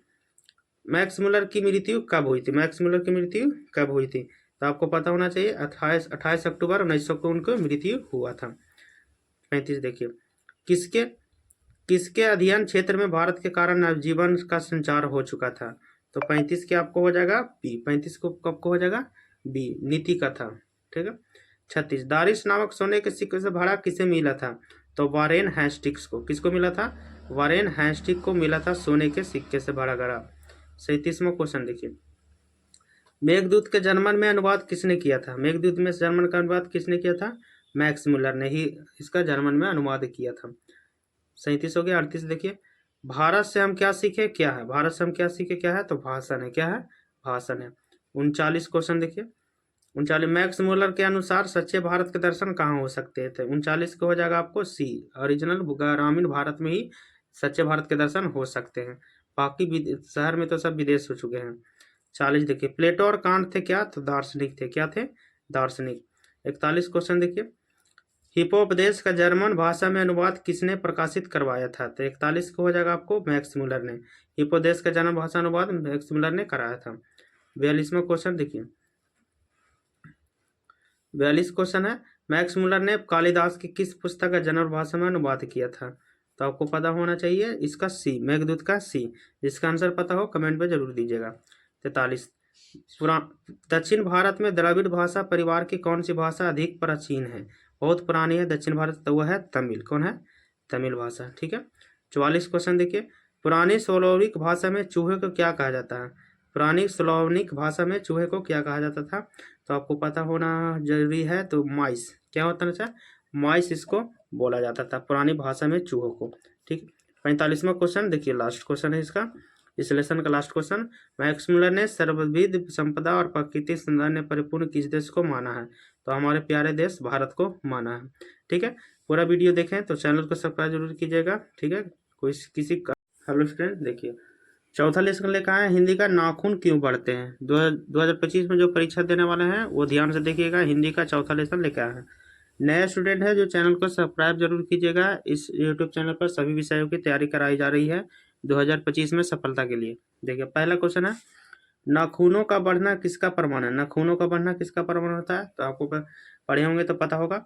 मैक्स मुलर की मृत्यु कब हुई थी? मैक्स मुलर की मृत्यु कब हुई थी? तो आपको पता होना चाहिए 28 अक्टूबर 1900 को उनको मृत्यु हुआ था। 35 देखिए, किसके किसके अध्ययन क्षेत्र में भारत के कारण नवजीवन का संचार हो चुका था? तो 35 के आपको हो जाएगा बी। 35 को कब को हो जाएगा? बी, नीति का था। ठीक है, 36, दारिश नामक सोने के सिक्के से भाड़ा किसे मिला था? तो वारेन हैस्टिक्स को। किसको मिला था? वारेन हैस्टिक को मिला था सोने के सिक्के से भाड़ा गड़ा। 37वां क्वेश्चन देखिए, मेघदूत के जर्मन में अनुवाद किसने किया था? मेघदूत में जर्मन का अनुवाद किसने किया था? मैक्स मुलर ने ही इसका जर्मन में अनुवाद किया था। 37 हो गया। 38 देखिए, भारत से हम क्या सीखे? क्या है भारत से हम क्या सीखे? क्या है? तो भाषण है। क्या है? भाषण है। 39 क्वेश्चन देखिए, 39, मैक्स मुलर के अनुसार सच्चे भारत के दर्शन कहाँ हो सकते थे? 39 को हो जाएगा आपको सी, ओरिजिनल ग्रामीण भारत में ही सच्चे भारत के दर्शन हो सकते हैं। बाकी शहर में तो सब विदेश हो चुके हैं। 40 देखिए, प्लेटो और कांट थे क्या? तो दार्शनिक थे। क्या थे? दार्शनिक। 41 क्वेश्चन देखिए, हिपोपदेश का जर्मन भाषा में अनुवाद किसने प्रकाशित करवाया था? तो 41 को हो जाएगा आपको मैक्स मुलर ने। हिपोपदेश का जर्मन भाषा अनुवाद मैक्स मुलर ने कराया था। 42वां क्वेश्चन देखिए, 42 क्वेश्चन है, मैक्स मुलर ने कालिदास की किस पुस्तक का जर्मन भाषा में अनुवाद किया था? तो आपको पता होना चाहिए इसका सी, मेघदूत का सी। जिसका आंसर पता हो कमेंट में जरूर दीजिएगा। 43, दक्षिण भारत में द्रविड़ भाषा परिवार की कौन सी भाषा अधिक प्राचीन है? बहुत पुरानी है दक्षिण भारत, तो वह है तमिल। कौन है? तमिल भाषा। ठीक है, 44 क्वेश्चन देखिए, पुरानी स्लोविक भाषा में चूहे को क्या कहा जाता है? पुरानी स्लोविक भाषा में चूहे को क्या कहा जाता था? तो आपको पता होना जरूरी है। तो माइस। क्या होता है? अच्छा, माइस इसको बोला जाता था पुरानी भाषा में चूहों को। ठीक, 45वां क्वेश्चन देखिए, लास्ट क्वेश्चन है इसका, इस लेसन का लास्ट क्वेश्चन, मैक्स मुलर ने सर्वविध संपदा और प्राकृतिक सौंदर्य परिपूर्ण किस देश को माना है? तो हमारे प्यारे देश भारत को माना है। ठीक है, पूरा वीडियो देखें तो चैनल को सब्सक्राइब जरूर कीजिएगा। ठीक है, कोई किसी का हेलो स्टूडेंट देखिए, चौथा लेसन लिखा है, हिंदी का नाखून क्यों बढ़ते हैं? 2025 में जो परीक्षा देने वाले हैं वो ध्यान से देखिएगा, हिंदी का चौथा लेसन लिखा है। नया स्टूडेंट है जो चैनल को सब्सक्राइब जरूर कीजिएगा। इस यूट्यूब चैनल पर सभी विषयों की तैयारी कराई जा रही है 2025 में सफलता के लिए। देखिए पहला क्वेश्चन है, नाखूनों का बढ़ना किसका प्रमाण है? नाखूनों का बढ़ना किसका प्रमाण होता है? तो आपको पढ़े होंगे तो पता होगा।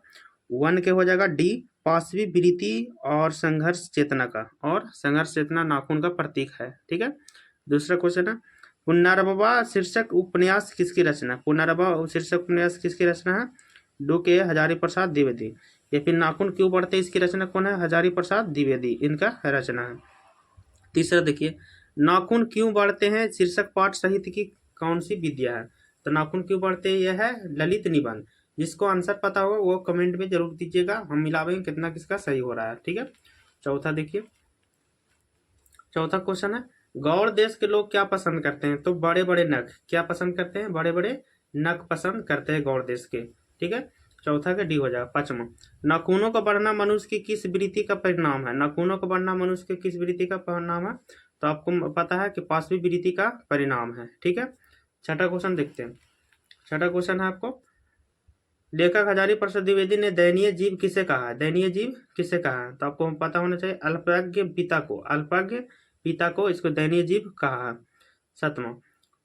1 के हो जाएगा डी, पाशवी वृत्ति और संघर्ष चेतना का, और संघर्ष चेतना नाखून का प्रतीक है। ठीक है, दूसरा क्वेश्चन है, पुनर्भवा शीर्षक उपन्यास किसकी रचना? पुनर्भवा शीर्षक उपन्यास किसकी रचना है? डू के हजारी प्रसाद द्विवेदी। या फिर नाखून क्यों बढ़ते इसकी रचना कौन है? हजारी प्रसाद द्विवेदी इनका रचना है। तीसरा देखिए, नाखून क्यों बढ़ते हैं शीर्षक पाठ साहित्य की कौन सी विद्या है? तो नाखून क्यों बढ़ते हैं यह है ललित निबंध। जिसको आंसर पता हो वो कमेंट में जरूर दीजिएगा, हम मिलावेंगे कितना किसका सही हो रहा है। ठीक है, चौथा देखिए, चौथा क्वेश्चन है, गौड़ देश के लोग क्या पसंद करते हैं? तो बड़े बड़े नख। क्या पसंद करते हैं? बड़े बड़े नख पसंद करते हैं गौड़ देश के। ठीक है, चौथा का डी हो जाएगा। पांचवा, नाखूनों का बढ़ना मनुष्य की किस वृत्ति का परिणाम है? नाखूनों का बढ़ना मनुष्य के किस वृत्ति का परिणाम है? तो आपको पता है कि पांचवी वृत्ति का परिणाम है। ठीक है, छठा क्वेश्चन देखते हैं। छठा क्वेश्चन है आपको, लेखक हजारी प्रसाद द्विवेदी ने दयनीय जीव किसे कहा है? दयनीय जीव किसे कहा है? तो आपको पता होना चाहिए अल्पज्ञ पिता को, अल्पज्ञ पिता को इसको दयनीय जीव कहा है। सातवां,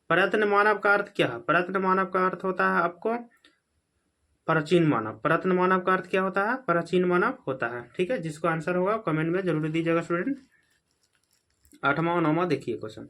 प्रयत्न मानव का अर्थ क्या है? प्रयत्न मानव का अर्थ होता है आपको प्राचीन मानव। प्रयत्न मानव का अर्थ क्या होता है? प्राचीन मानव होता है। ठीक है, जिसको आंसर होगा कमेंट में जरूर दीजिएगा स्टूडेंट। 8वां और 9वां देखिए क्वेश्चन,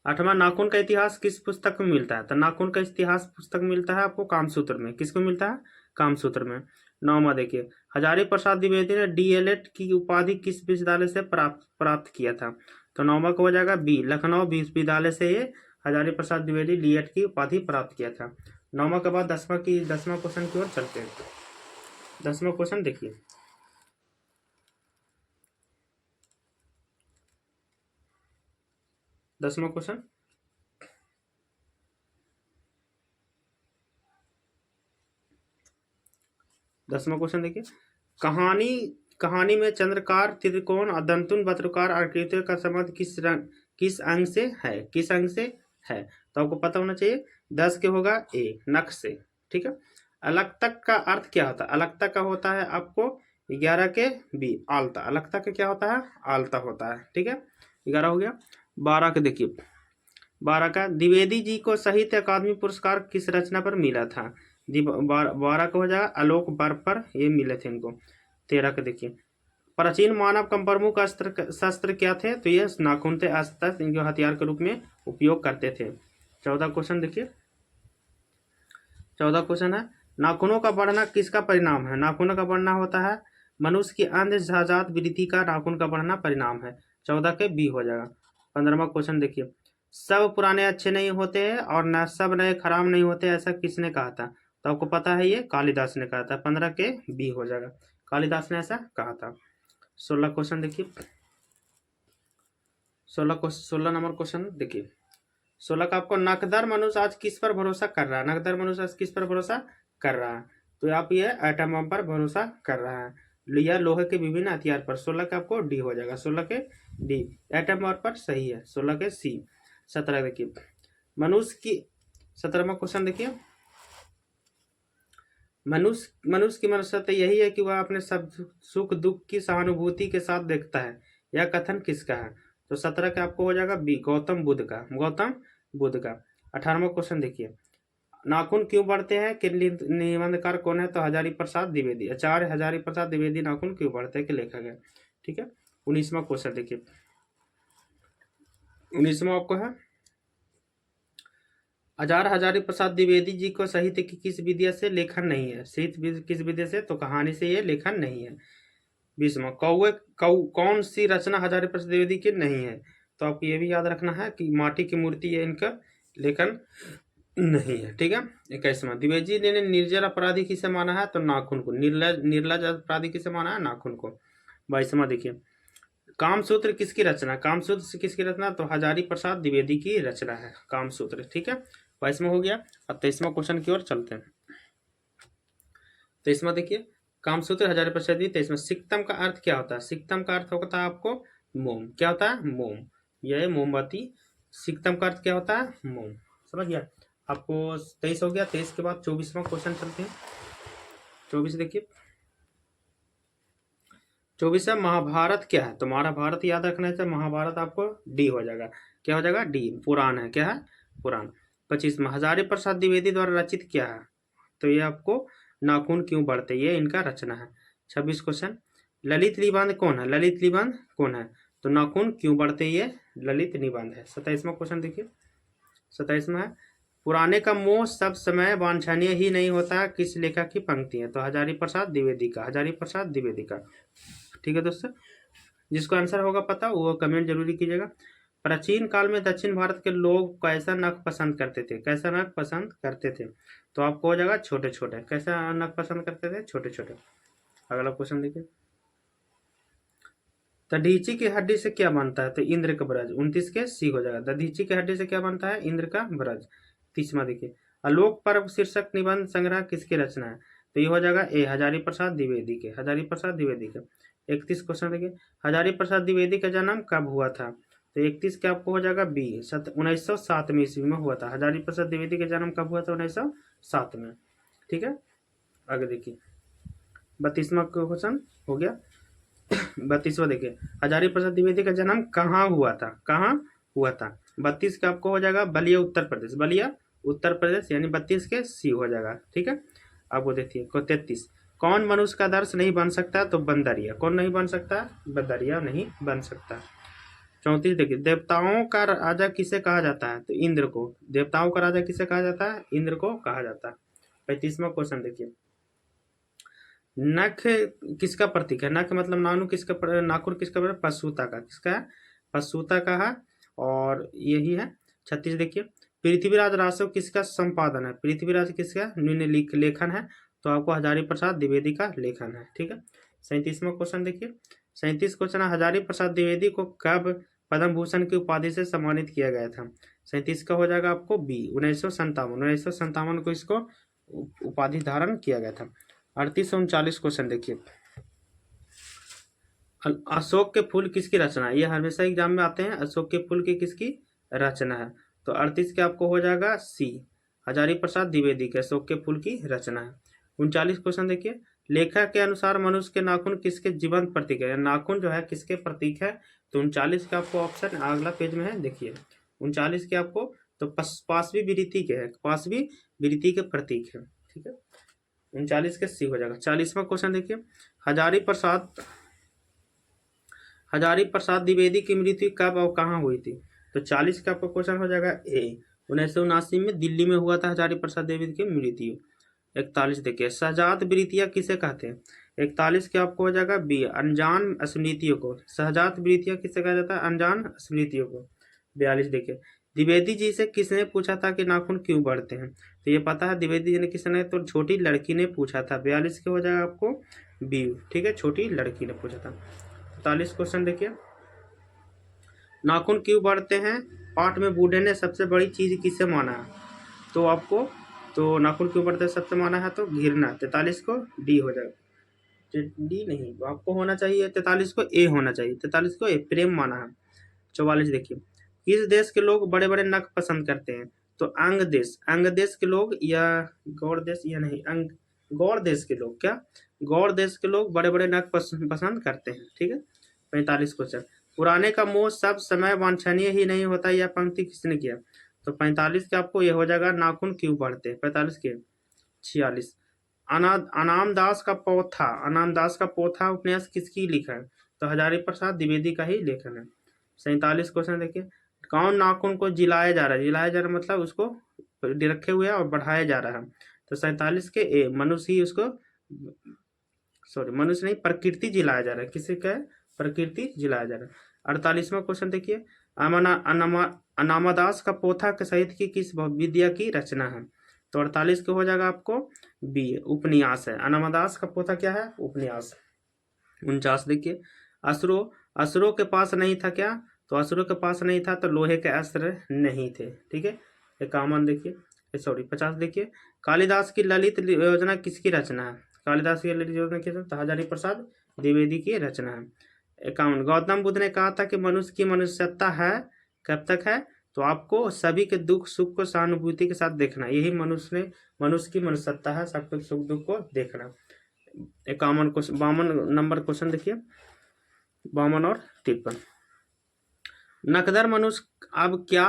8वां, नाखून का इतिहास किस पुस्तक में मिलता है? तो नाखून का इतिहास पुस्तक में मिलता है आपको कामसूत्र में। किसमें मिलता है? कामसूत्र में। 9वां देखिए, हजारी प्रसाद द्विवेदी ने डीएलएड की उपाधि किस विश्वविद्यालय से प्राप्त किया था? तो 9वां का हो जाएगा बी, लखनऊ विश्वविद्यालय से ये हजारी प्रसाद द्विवेदी डीएड की उपाधि प्राप्त किया था। 9वां के बाद 10वां क्वेश्चन की ओर चलते हैं। 10वां क्वेश्चन देखिए, 10वां क्वेश्चन, 10वां क्वेश्चन देखिए, कहानी में चंद्रकार, त्रिकोण और दंतुन वर्तुकार आकृतियों का संबंध किस अंग से है? किस अंग से है? तो आपको पता होना चाहिए। 10 के होगा ए, नख से। ठीक है। अलग तक का अर्थ क्या होता है? अलग तक का होता है आपको 11 के बी, आलता। अलग तक का क्या होता है? आलता होता है। ठीक है, 11 हो गया। 12 के देखिए, 12 का, द्विवेदी जी को साहित्य अकादमी पुरस्कार किस रचना पर मिला था? 12 का हो जाएगा आलोक पर्व पर ये मिले थे इनको। 13 का देखिए, प्राचीन मानव का प्रमुख शस्त्र क्या थे? तो ये नाखून थे। अस्त्र इनके हथियार के रूप में उपयोग करते थे। 14 क्वेश्चन देखिए, 14 क्वेश्चन है, नाखूनों का बढ़ना किसका परिणाम है? नाखूनों का बढ़ना होता है मनुष्य की अंधजात वृत्ति का नाखून का बढ़ना परिणाम है। 14 के बी हो जाएगा। 15वां क्वेश्चन देखिए, सब पुराने अच्छे नहीं होते हैं और न सब नए खराब नहीं होते, ऐसा किसने कहा था? तो आपको पता है ये कालिदास ने कहा था। 15 के बी हो जाएगा, कालिदास ने ऐसा कहा था। 16 क्वेश्चन देखिए, 16 नंबर क्वेश्चन देखिए, 16 का आपको, नकदर मनुष्य आज किस पर भरोसा कर रहा है? नकदर मनुष्य आज किस पर भरोसा कर रहा है? तो आप ये एटम बम पर भरोसा कर रहा है, या लोहे के विभिन्न हथियार पर। 16 का आपको डी हो जाएगा। 16 के डी, एटम बम पर सही है। 16 के सी। 17 देखिए, मनुष्य की, 17वां क्वेश्चन देखिए, मनुष्य की मनुष्यता यही है कि वह अपने सब सुख दुख की सहानुभूति के साथ देखता है। यह कथन किसका है? तो 17 का आपको हो जाएगा बी, गौतम बुद्ध का। गौतम बुद्ध का। 18वां क्वेश्चन देखिए, नाखून क्यों बढ़ते हैं कि निबंधकार कौन है? तो हजारी प्रसाद द्विवेदी, आचार्य हजारी प्रसाद द्विवेदी नाखून क्यों बढ़ते हैं के लेखक है। ठीक है। 19वां क्वेश्चन देखिए, 19वां आपको है, आचार्य हजारी प्रसाद द्विवेदी जी को साहित्य की किस विद्या से लेखन नहीं है? साहित्य किस विद्या से? तो कहानी से ये लेखन नहीं है। 20वां, कौन सी रचना हजारी प्रसाद द्विवेदी की नहीं है? तो आपको ये भी याद रखना है कि माटी की मूर्ति है इनका लेखन नहीं है। ठीक है। 21वां, द्विवेदी जी ने निर्जल अपराधी किसे माना है? तो नाखून को। निर्लज अपराधी किसे माना है? नाखून को। 22वां देखिए, कामसूत्र किसकी रचना? कामसूत्र किसकी रचना? तो हजारी प्रसाद द्विवेदी की रचना है कामसूत्र। ठीक है, 22वां हो गया। अब 23वां क्वेश्चन की ओर चलते हैं। 23वां देखिए, कामसूत्र हजारी प्रसाद द्विवेदी। 23वां, सिक्तम का अर्थ क्या होता है? सिक्तम का अर्थ होता है आपको मोम। क्या होता है? मोम। यह मोमबत्ती। सिक्तम का अर्थ क्या होता है? मोम। समझ गया आपको? 23 हो गया। 23 के बाद 24वां क्वेश्चन चलते हैं। 24 देखिए, 24 है, महाभारत क्या है? तो महाभारत याद रखना है। महाभारत आपको डी हो जाएगा। क्या हो जाएगा? डी, पुराण है। क्या है? पुराण। 25वां, हजारी प्रसाद द्विवेदी द्वारा रचित क्या है? तो ये आपको नाखून क्यों बढ़ते, ये इनका रचना है। 26 क्वेश्चन, ललित निबंध कौन है? ललित निबंध कौन है? तो नाखून क्यों बढ़ते, ये ललित निबंध है। 27वां क्वेश्चन देखिए, 27वां है, पुराने का मोह सब समय वांछनीय ही नहीं होता, किस लेखक की पंक्ति है? तो हजारी प्रसाद द्विवेदी का। हजारी प्रसाद द्विवेदी का। ठीक है दोस्तों, जिसको आंसर होगा पता वो कमेंट जरूरी कीजिएगा। प्राचीन काल में दक्षिण भारत के लोग कैसा नख पसंद करते थे? कैसा नख पसंद करते थे? तो आपको हो जाएगा छोटे छोटे। कैसा नख पसंद करते थे? छोटे छोटे। अगला क्वेश्चन देखिए, दधीची की हड्डी से क्या बनता है? तो इंद्र का ब्रज। 29 के सी हो जाएगा। दधीची की हड्डी से क्या बनता है? इंद्र का ब्रज। 30वां देखिए, आलोक पर्व शीर्षक निबंध संग्रह किसकी रचना है? तो ये हो जाएगा ए, हजारी प्रसाद द्विवेदी के। हजारी प्रसाद द्विवेदी के। 31 क्वेश्चन देखिए, हजारी प्रसाद द्विवेदी का जन्म कब हुआ था? तो 31 के आपको हो जाएगा बी, 1907 में ईस्वी में हुआ था। हजारी प्रसाद द्विवेदी का जन्म कब हुआ था? 1907 में। ठीक है, आगे देखिए, 32वां क्वेश्चन हो गया। 32वां देखिए, हजारी प्रसाद द्विवेदी का जन्म कहाँ हुआ था? कहाँ हुआ था? 32 का आपको हो जाएगा बलिया उत्तर प्रदेश। बलिया उत्तर प्रदेश, यानी 32 के सी हो जाएगा। ठीक है, आपको देखिए 33, कौन मनुष्य का आदर्श नहीं बन सकता? तो बंदरिया। कौन नहीं बन सकता? बंदरिया नहीं बन सकता। 34 देखिए, देवताओं का राजा किसे कहा जाता है? तो इंद्र को। देवताओं का राजा किसे कहा जाता है? इंद्र को कहा जाता है। 35वां क्वेश्चन देखिए, नख किसका प्रतीक है? नख मतलब नानु किसका नाखून किसका प्रतीक? पशुता का। किसका है? पशुता का है, और यही है। 36 देखिए, पृथ्वीराज रासव किसका संपादन है? पृथ्वीराज किसका लेखन है? तो आपको हजारी प्रसाद द्विवेदी का लेखन है। ठीक है। 37वां क्वेश्चन देखिए, 37 क्वेश्चन, हजारी प्रसाद द्विवेदी को कब पद्म भूषण की उपाधि से सम्मानित किया गया था? 37 का हो जाएगा आपको बी, 1957 को इसको उपाधि धारण किया गया था। 38 से 39 क्वेश्चन देखिए, अशोक के फूल किसकी रचना है? ये हमेशा एग्जाम में आते हैं, अशोक के फूल की किसकी रचना है? तो 38 के आपको हो जाएगा सी, हजारी प्रसाद द्विवेदी के अशोक के फूल की रचना है। 39 क्वेश्चन देखिए, लेखक के अनुसार मनुष्य के नाखून किसके जीवंत प्रतीक है? नाखून जो है किसके प्रतीक है? तो 39 का आपको ऑप्शन अगला पेज में है, देखिए 39 के आपको तो पाशवी विरिति के है, पाशवी विरिति के प्रतीक है। ठीक है, 39 के सी हो जाएगा। 40वां क्वेश्चन देखिए, हजारी प्रसाद द्विवेदी की मृत्यु कब और कहाँ हुई थी? तो 40 का आपका क्वेश्चन हो जाएगा ए, 1979 में दिल्ली में हुआ था हजारी प्रसाद द्विवेदी की मृत्यु। 41 देखिए, सहजात वृत्तियां किसे कहते हैं? 41 के आपको हो जाएगा बी, अनजान स्मृतियों को। सहजात वृत्तियां किसे कहा जाता है? अनजान स्मृतियों को। 42 देखिए, द्विवेदी जी से किसने पूछा था कि नाखून क्यों बढ़ते हैं? तो ये पता है, द्विवेदी जी ने किसने? तो छोटी लड़की ने पूछा था। 42 के हो जाएगा आपको बी। ठीक है, छोटी लड़की ने पूछा था। 45 क्वेश्चन देखिए, नाखून क्यों बढ़ते हैं? पाठ में बूढ़े ने सबसे बड़ी चीज किसे माना है? तो आपको तो नाखून क्यों बढ़ते हैं सबसे माना है? तो घिरना। 43 को डी हो जाएगा। डी नहीं, आपको होना चाहिए 43 को ए होना चाहिए। 43 को ए, प्रेम माना है। 44 देखिए, किस देश के लोग बड़े बड़े नख पसंद करते हैं? तो अंग देश के लोग, या गौड़ देश, या नहीं गौड़ देश के लोग, क्या गौड़ देश के लोग बड़े बड़े नख पसंद करते हैं। ठीक है। 45 क्वेश्चन, पुराने का मोह सब समय वांछनीय ही नहीं होता, यह पंक्ति किसने किया? तो 45 के आपको यह हो जाएगा, नाखून क्यों बढ़ते हैं। 45 के 46, अनामदास का पोथा उपन्यास किसकी लिखा है? तो हजारी प्रसाद द्विवेदी का ही लेखन है। 47 क्वेश्चन देखिए, कौन नाखून को जिलाया जा रहा है? जिलाया जा रहा है मतलब उसको रखे हुए और बढ़ाया जा रहा है। तो 47 के ए, मनुष्य ही उसको, सॉरी मनुष्य नहीं, प्रकृति जिलाया जा रहा है। किसी का? प्रकृति जिलाया जा रहा है। 48वां क्वेश्चन देखिए, अनामदास का पोथा के साहित्य की किस विद्या की रचना है? तो 48 के हो जाएगा आपको बी, उपन्यास है। अनामदास का पोथा क्या है? उपन्यास। 49 देखिए, असुरों के पास नहीं था क्या? तो असुरों के पास नहीं था तो लोहे के अस्त्र नहीं थे। ठीक है। 51 देखिए, सॉरी 50 देखिए, कालिदास की ललित योजना किसकी रचना है? कालिदास की ललित योजना किसकी? तो हजारी प्रसाद द्विवेदी की रचना है। 51, गौतम बुद्ध ने कहा था कि मनुष्य की मनुष्यता है कब तक है? तो आपको सभी के दुख सुख को सहानुभूति के साथ देखना, यही मनुष्य की मनुष्यता है, सबके सुख दुख को देखना। 52 नंबर क्वेश्चन देखिए, 52 और 53, नकदर मनुष्य अब क्या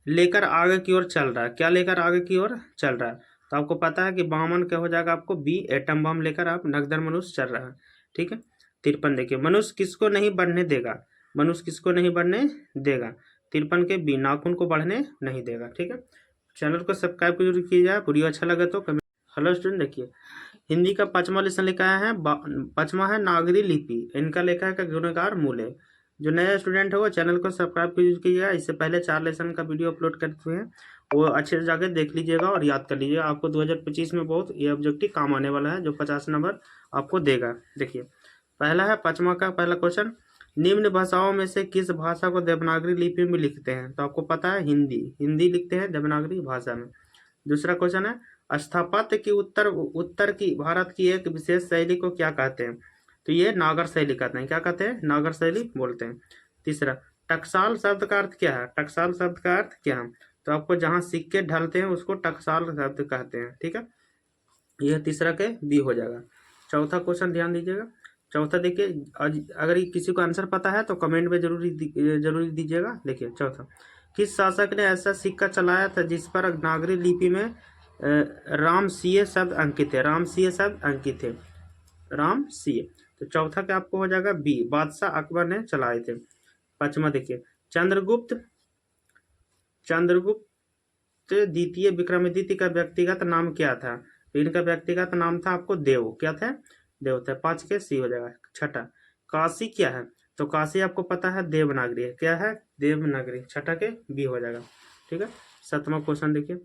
लेकर आगे की ओर चल रहा है? क्या लेकर आगे की ओर चल रहा है? तो आपको पता है कि 52 क्या हो जाएगा आपको बी, एटम बम लेकर आप नकदर मनुष्य चल रहा है। ठीक है। 53 देखिए, मनुष्य किसको नहीं बढ़ने देगा? मनुष्य किसको नहीं बढ़ने देगा? 53 के बी, नाखून को बढ़ने नहीं देगा। ठीक है। चैनल को सब्सक्राइब जरूर कीजिए, वीडियो अच्छा लगे तो कमेंट। हेलो स्टूडेंट देखिए, हिंदी का 5वां लेसन लिखा है, 5वां है नागरी लिपि, इनका लेखा है गुणकार मूल्य। जो नया स्टूडेंट है वो चैनल को सब्सक्राइब कीजिएगा। इससे पहले 4 लेसन का वीडियो अपलोड करते हैं, वो अच्छे से जाकर देख लीजिएगा और याद कर लीजिएगा। आपको 2025 में बहुत ये ऑब्जेक्टिव काम आने वाला है, जो 50 नंबर आपको देगा। देखिए, पहला है 5वां का पहला क्वेश्चन, निम्न भाषाओं में से किस भाषा को देवनागरी लिपि में लिखते हैं? तो आपको पता है हिंदी लिखते हैं देवनागरी भाषा में। दूसरा क्वेश्चन है, स्थापत्य की उत्तर की भारत की एक विशेष शैली को क्या कहते हैं? तो ये नागर शैली कहते हैं। क्या कहते हैं? नागर शैली बोलते हैं। तीसरा, टकसाल शब्द का अर्थ क्या है? टकसाल शब्द का अर्थ क्या है? तो आपको जहां सिक्के ढलते हैं उसको टकसाल शब्द कहते हैं। ठीक है, यह तीसरा के बी हो जाएगा। चौथा क्वेश्चन ध्यान दीजिएगा। चौथा देखिए, अगर किसी को आंसर पता है तो कमेंट में जरूरी दीजिएगा। देखिए चौथा, किस शासक ने ऐसा सिक्का चलाया था जिस पर नागरी लिपि में रामसीय शब्द अंकित थे? रामसीय शब्द अंकित थे, रामसीय। तो चौथा क्या आपको हो जाएगा बी, बादशाह अकबर ने चलाए थे। 5वां देखिए चंद्रगुप्त द्वितीय विक्रमादित्य का व्यक्तिगत नाम क्या था? तो इनका व्यक्तिगत नाम था आपको देव, क्या था? देव था। 5 के सी हो जाएगा। छठा काशी क्या है? तो काशी आपको पता है देवनागरी है, क्या है? देवनागरी। छठा के बी हो जाएगा। ठीक है। 7वां क्वेश्चन देखिए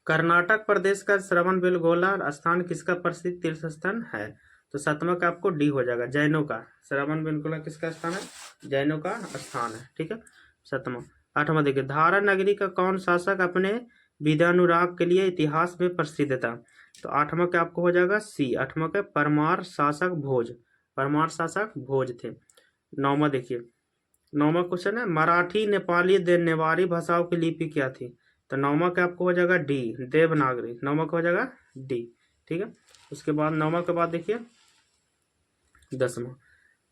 कर्नाटक प्रदेश का श्रवणबेलगोला स्थान किसका प्रसिद्ध तीर्थ स्थान है? तो 7वां का आपको डी हो जाएगा, जैनों का। श्रवणबेलगोला किसका स्थान है? जैनों का स्थान है। ठीक है। 7वां। 8वां देखिए धारा नगरी का कौन शासक अपने विद्यानुराग के लिए इतिहास में प्रसिद्ध था? तो 8वां का आपको हो जाएगा सी। 8वां का परमार शासक भोज। परमार शासक भोज थे। 9वां देखिए 9वां क्वेश्चन है मराठी नेपाली नेवारी भाषाओं की लिपि क्या थी? तो 9वां का आपको हो जाएगा डी देवनागरी। 9वां का हो जाएगा डी। ठीक है। उसके बाद 9वां के बाद देखिए 10वां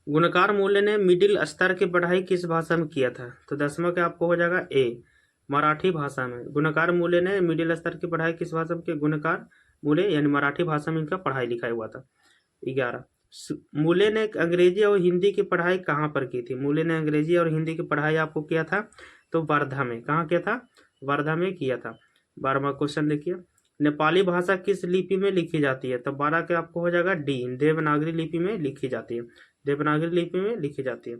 गुणकार मूल्य ने मिडिल स्तर की पढ़ाई किस भाषा में किया था? तो 10वां का आपको हो जाएगा ए मराठी भाषा में। गुणकार मूल्य ने मिडिल स्तर की पढ़ाई किस भाषा में की? गुणकार मूल्य यानी मराठी भाषा में इनका पढ़ाई लिखाई हुआ था। 11 मूल्य ने अंग्रेजी और हिंदी की पढ़ाई कहाँ पर की थी? मूल्य ने अंग्रेजी और हिंदी की पढ़ाई आपको किया था तो वर्धा में। कहाँ किया था? वर्धा में किया था। 12वां क्वेश्चन देखिए नेपाली भाषा किस लिपि में लिखी जाती है? तो 12 के आपको हो जाएगा डी देवनागरी लिपि में लिखी जाती है। देवनागरी लिपि में लिखी जाती है।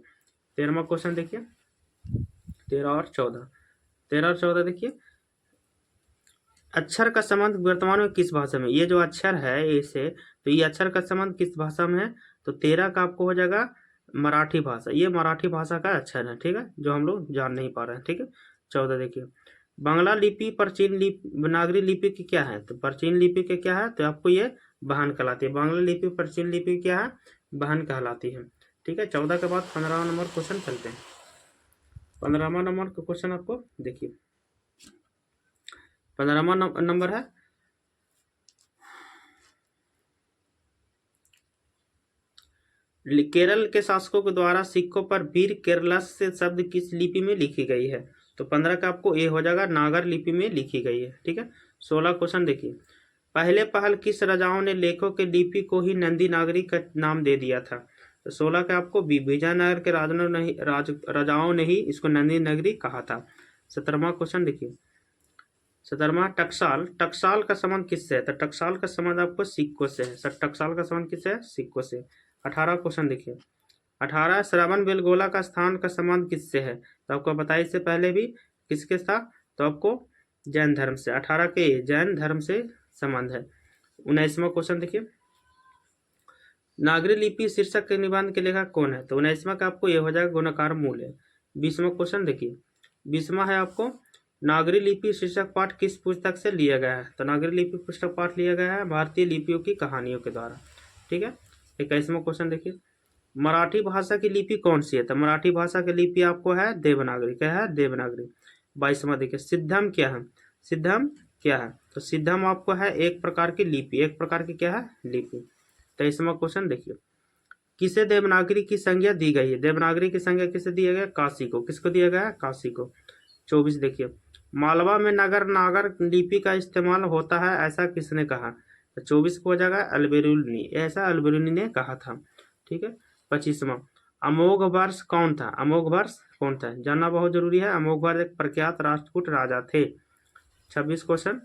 13वां क्वेश्चन देखिए 13 और 14 देखिए अक्षर का संबंध वर्तमान में किस भाषा में? ये जो अक्षर है इसे तो ये अक्षर का संबंध किस भाषा में है? तो 13 का आपको हो जाएगा मराठी भाषा। ये मराठी भाषा का अक्षर है। ठीक है, जो हम लोग जान नहीं पा रहे हैं। ठीक है। 14 देखिए बांग्ला लिपि प्राचीन नागरी लिपि की क्या है? तो प्राचीन लिपि के क्या है? तो आपको ये बहन कहलाती है। बांग्ला लिपि प्राचीन लिपि क्या है? बहन कहलाती है। ठीक है। 14 के बाद 15वां नंबर क्वेश्चन चलते हैं। 15वां नंबर का क्वेश्चन आपको देखिए 15वां नंबर है केरल के शासकों के द्वारा सिक्कों पर वीर केरलस से शब्द किस लिपि में लिखी गई है? तो 15 का आपको ए हो जाएगा नागर लिपि में लिखी गई है। ठीक है। 16 क्वेश्चन देखिए पहले पहल किस राजाओं ने लेखों के लिपि को ही नंदी नागरी का नाम दे दिया था? तो 16 का आपको विजयनगर के राजाओं ने ही इसको नंदी नगरी कहा था। 17वां क्वेश्चन देखिए 17वां टकसाल का संबंध किससे है? तो टकसाल का संबंध आपको सिक्कों से है। सर टकसाल का संबंध किससे है? सिक्कों से। 18 क्वेश्चन देखिए 18 श्रवणबेलगोला का स्थान का संबंध किससे है? तो आपको बताइए इससे पहले भी किसके था? तो आपको जैन धर्म से। 18 के जैन धर्म से संबंध है। 19वां क्वेश्चन देखिए नागरी लिपि शीर्षक के निबंध के लेखक कौन है? तो 19वां का आपको ये हो जाएगा गुणकार मूल्य। 20वां क्वेश्चन देखिए 20वां है आपको नागरी लिपि शीर्षक पाठ किस पुस्तक से लिया गया है? तो नागरी लिपि पुस्तक पाठ लिया गया है भारतीय लिपियों की कहानियों के द्वारा। ठीक है। 21वां क्वेश्चन देखिए मराठी भाषा की लिपि कौन सी है? तो मराठी भाषा की लिपि आपको है देवनागरी। क्या है? देवनागरी। 22वां देखिए सिद्धम क्या है? सिद्धम क्या है? तो सिद्धम आपको है एक प्रकार की लिपि। एक प्रकार की क्या है? लिपि। 23वां क्वेश्चन देखिए किसे देवनागरी की संज्ञा दी गई है? देवनागरी की संज्ञा किसे दिया गया? काशी को। किसको दिया गया? काशी को। 24 देखिए मालवा में नागर लिपि का इस्तेमाल होता है ऐसा किसने कहा? तो 24 को हो जाएगा अलबेरुनी। ऐसा अलबेरुनी ने कहा था। ठीक है। 25वां अमोघ वर्ष कौन था? अमोघ वर्ष कौन था? जानना बहुत जरूरी है। अमोघ वर्ष एक प्रख्यात राष्ट्रकूट राजा थे। 26 क्वेश्चन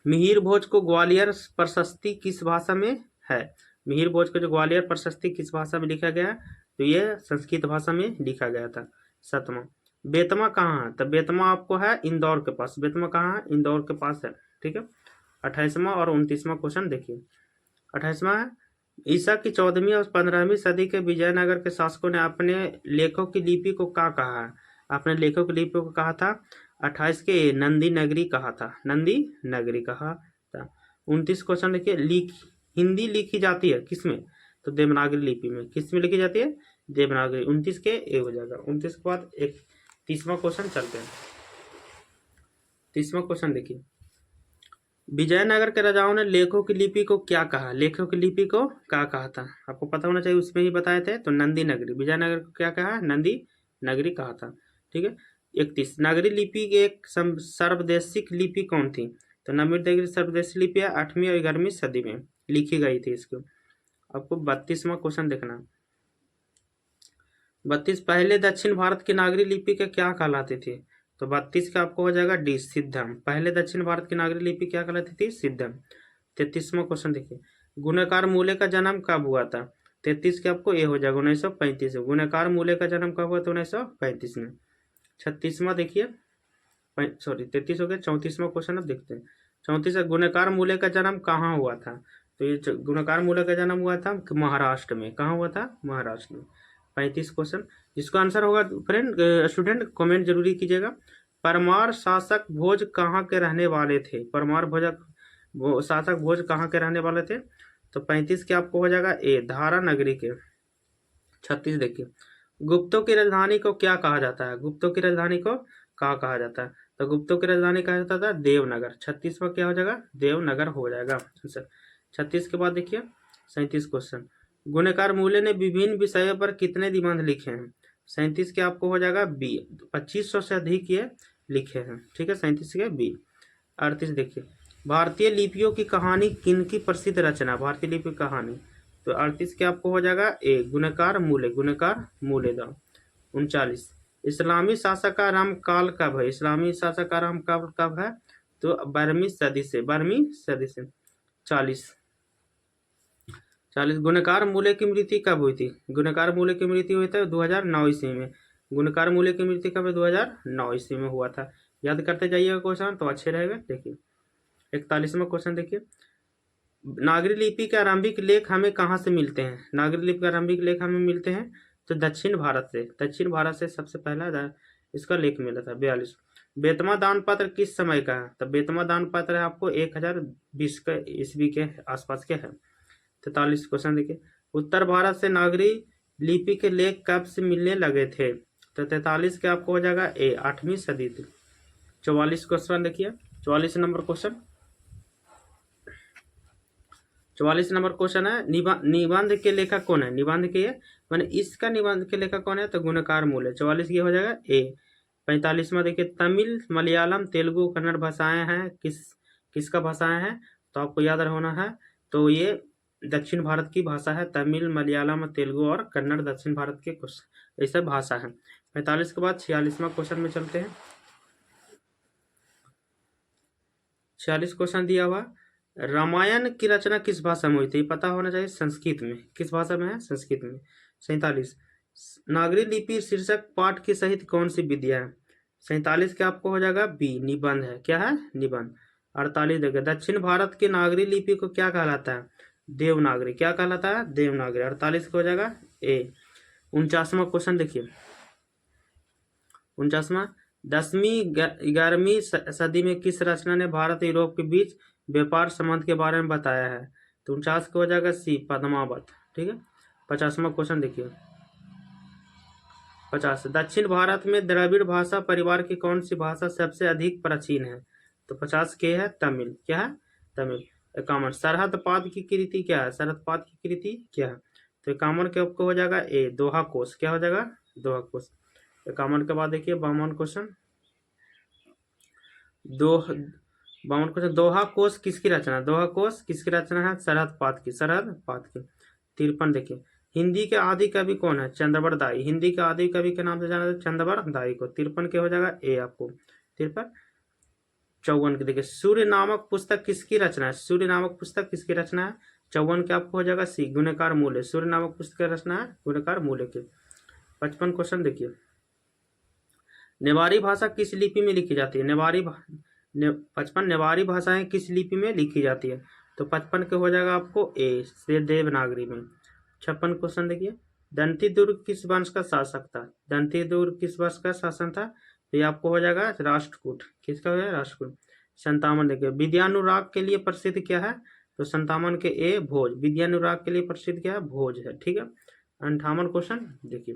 मिहिर भोज को ग्वालियर प्रशस्ति किस भाषा में है? मिहिर भोज को जो ग्वालियर प्रशस्ति किस भाषा में लिखा गया है? तो ये संस्कृत भाषा में लिखा गया था। 7वां बेतमा कहाँ है? तो बेतमा आपको है इंदौर के पास। बेतमा कहाँ है? इंदौर के पास है। ठीक है। 28वां और 29वां क्वेश्चन देखिए 28वां है ईसा की 14वीं और 15वीं सदी के विजयनगर के शासकों ने अपने लेखों की लिपि को क्या कहा है? अपने लेखों की लिपि को कहा था 28 के नंदी नगरी कहा था। नंदी नगरी कहा था। 29 क्वेश्चन देखिए हिंदी लिखी जाती है किसमें? तो देवनागरी लिपि में। किस में लिखी जाती है? देवनागरी। 29 के ए हो जाएगा। 29 के बाद 30वां क्वेश्चन चलते हैं। 30वां क्वेश्चन देखिए विजयनगर के राजाओं ने लेखों की लिपि को क्या कहा? लेखों की लिपि को क्या कहा था? आपको पता होना चाहिए, उसमें ही बताए थे। तो नंदी नगरी। विजयनगर को क्या कहा? नंदी नगरी कहा था। ठीक है। 31 नागरी लिपि की एक सर्वदेशिक लिपि कौन थी? तो नागरी सर्वदेशिक लिपि 8वीं और 11वीं सदी में लिखी गई थी। इसको आपको 32वां क्वेश्चन देखना 32 पहले दक्षिण भारत की नागरी लिपि के क्या कहलाती थी? तो 32 का आपको हो जाएगा डी, सिद्धम। पहले दक्षिण भारत की नागरी लिपि क्या कहलाती थी? सिद्धम। 33वां क्वेश्चन देखिए, गुणकार मूल्य का जन्म कब हुआ था? 33 के आपको ए हो जाएगा 1935 में। गुणकार मूल्य का जन्म कब हुआ था? 1935 में। 36वां देखिए, सॉरी 33 हो गया। 34वां क्वेश्चन अब देखते हैं। 34 गुणकार मूल्य का जन्म कहाँ हुआ था? तो ये गुणकार मूल्य का जन्म हुआ था महाराष्ट्र में। कहाँ हुआ था? महाराष्ट्र में। 35 क्वेश्चन, जिसका आंसर होगा फ्रेंड स्टूडेंट कमेंट जरूरी कीजिएगा। परमार शासक भोज कहाँ के रहने वाले थे? परमार शासक भोज कहाँ के रहने वाले थे? तो 35 के आपको हो जाएगा ए, धारा नगरी के। 36 देखिए, गुप्तों की राजधानी को क्या कहा जाता है? गुप्तों की राजधानी को कहाँ कहा जाता है? तो गुप्तों की राजधानी कहा जाता था देवनगर। 36वां क्या हो जाएगा? देवनगर हो जाएगा आंसर। 36 के बाद देखिए 37 क्वेश्चन, गुणकार मूल्य ने विभिन्न विषयों पर कितने निबंध लिखे हैं? 37 के आपको हो जाएगा बी, 2500 से अधिक ये लिखे हैं। ठीक है, 37 के बी। 38 देखिए, भारतीय लिपियों की कहानी किनकी प्रसिद्ध रचना? भारतीय लिपि की कहानी, तो 38 के आपको हो जाएगा ए, गुणकार मूल्य। गुणकार मूल्य दा। 39, इस्लामी शासक का आरंभ काल कब है? इस्लामी शासक का आरंभ काल कब है? तो 12वीं सदी से। 12वीं सदी से। 40, गुणकार मूल्य की मृत्यु कब हुई थी? गुणकार मूल्य की मृत्यु हुई थी 2009 ईस्वी में। गुणकार मूल्य की मृत्यु कब? 2009 ईस्वी में हुआ था। याद करते जाइएगा क्वेश्चन तो अच्छे रहेगा। देखिए 41वां क्वेश्चन देखिए, नागरी लिपि के आरंभिक लेख हमें कहाँ से मिलते हैं? नागरी लिपि के आरंभिक लेख हमें मिलते हैं तो दक्षिण भारत से। दक्षिण भारत से सबसे पहला इसका लेख मिला था। 42, बेतमा दान पत्र किस समय का है? तो बेतमा दान पत्र है आपको 1020 के ईस्वी के आसपास के है। 43 क्वेश्चन देखिए, उत्तर भारत से नागरी लिपि के लेख कब से मिलने लगे थे? तो 43 के आपको हो जाएगा ए, 8वीं सदी थी। 44 क्वेश्चन देखिए, 44 नंबर क्वेश्चन, 44 नंबर क्वेश्चन है, निबंध के लेखक कौन है? निबंध के माने इसका निबंध के लेखक कौन है? तो गुणकार मूल्य। 44 ये हो जाएगा ए। 45वां देखिए, तमिल मलयालम तेलुगु कन्नड़ भाषाएं हैं किसका भाषाएं हैं? तो आपको याद होना है, तो ये दक्षिण भारत की भाषा है। तमिल मलयालम तेलुगु और कन्नड़ दक्षिण भारत के कुछ ऐसे भाषा है। 45 के बाद 46वां क्वेश्चन में चलते हैं। 46 क्वेश्चन दिया हुआ, रामायण की रचना किस भाषा में हुई थी? पता होना चाहिए, संस्कृत में। किस भाषा में है? संस्कृत में। 47, नागरी लिपि शीर्षक पाठ की सहित कौन सी विधियां है? 47 के आपको हो जाएगा बी, निबंध है। क्या है? निबंध। 48 देखिए, दक्षिण भारत की नागरी लिपि को क्या कहलाता है? देवनागरी। क्या कहलाता है? देवनागरी। 48 को हो जाएगा ए। 49वां क्वेश्चन देखिए, 49वां, 10वीं-11वीं सदी में किस रचना ने भारत यूरोप के बीच व्यापार संबंध के बारे में बताया है? तो 49 को हो जाएगा सी, पद्मावत। ठीक है। 50वां क्वेश्चन देखिए, 50, दक्षिण भारत में द्रविड़ भाषा परिवार की कौन सी भाषा सबसे अधिक प्राचीन है? तो 50 के है तमिल। क्या है? तमिल। 51, सरहद पाद की कृति क्या है? सरहद पाद की कृति क्या है? तो 51 के आपको हो जाएगा ए, दोहा कोश। क्या हो जाएगा? दोहा कोश। 51 के बाद देखिए 52 क्वेश्चन, 52 क्वेश्चन, दोहा कोश किसकी रचना? दोहा कोश किसकी रचना है? सरहद पाद की। सरहद पाद की। 53 देखिए, हिंदी के आदि कवि कौन है? चंद्रवड़ दाई। हिंदी के आदि कवि के नाम से जाना जाता है चंद्रवड़ दाई को। 53 के हो जाएगा ए आपको। 53। 54 के देखिए, सूर्य नामक पुस्तक किसकी रचना है? सूर्य नामक पुस्तक किसकी रचना है? 54 के आपको हो जाएगा सी, गुणकार मूल्य। सूर्य नामक पुस्तक की रचना है गुणकार मूल्य के। 55 क्वेश्चन देखिए, नेवारी भाषा किस लिपि में लिखी जाती है? 55, नेवारी भाषाएं किस लिपि में लिखी जाती है? तो 55 के हो जाएगा आपको ए, से देवनागरी में। 56 क्वेश्चन देखिए, दंती दुर्ग किस वंश का शासक था? दंती दुर्ग किस वंश का शासन था? तो ये आपको हो जाएगा राष्ट्रकूट। किसका हो जाएगा? राष्ट्रकूट। 57 देखिए, विद्यानुराग के लिए प्रसिद्ध क्या है? तो 57 के ए, भोज। विद्यानुराग के लिए प्रसिद्ध क्या है? भोज है। ठीक है। 58 क्वेश्चन देखिए,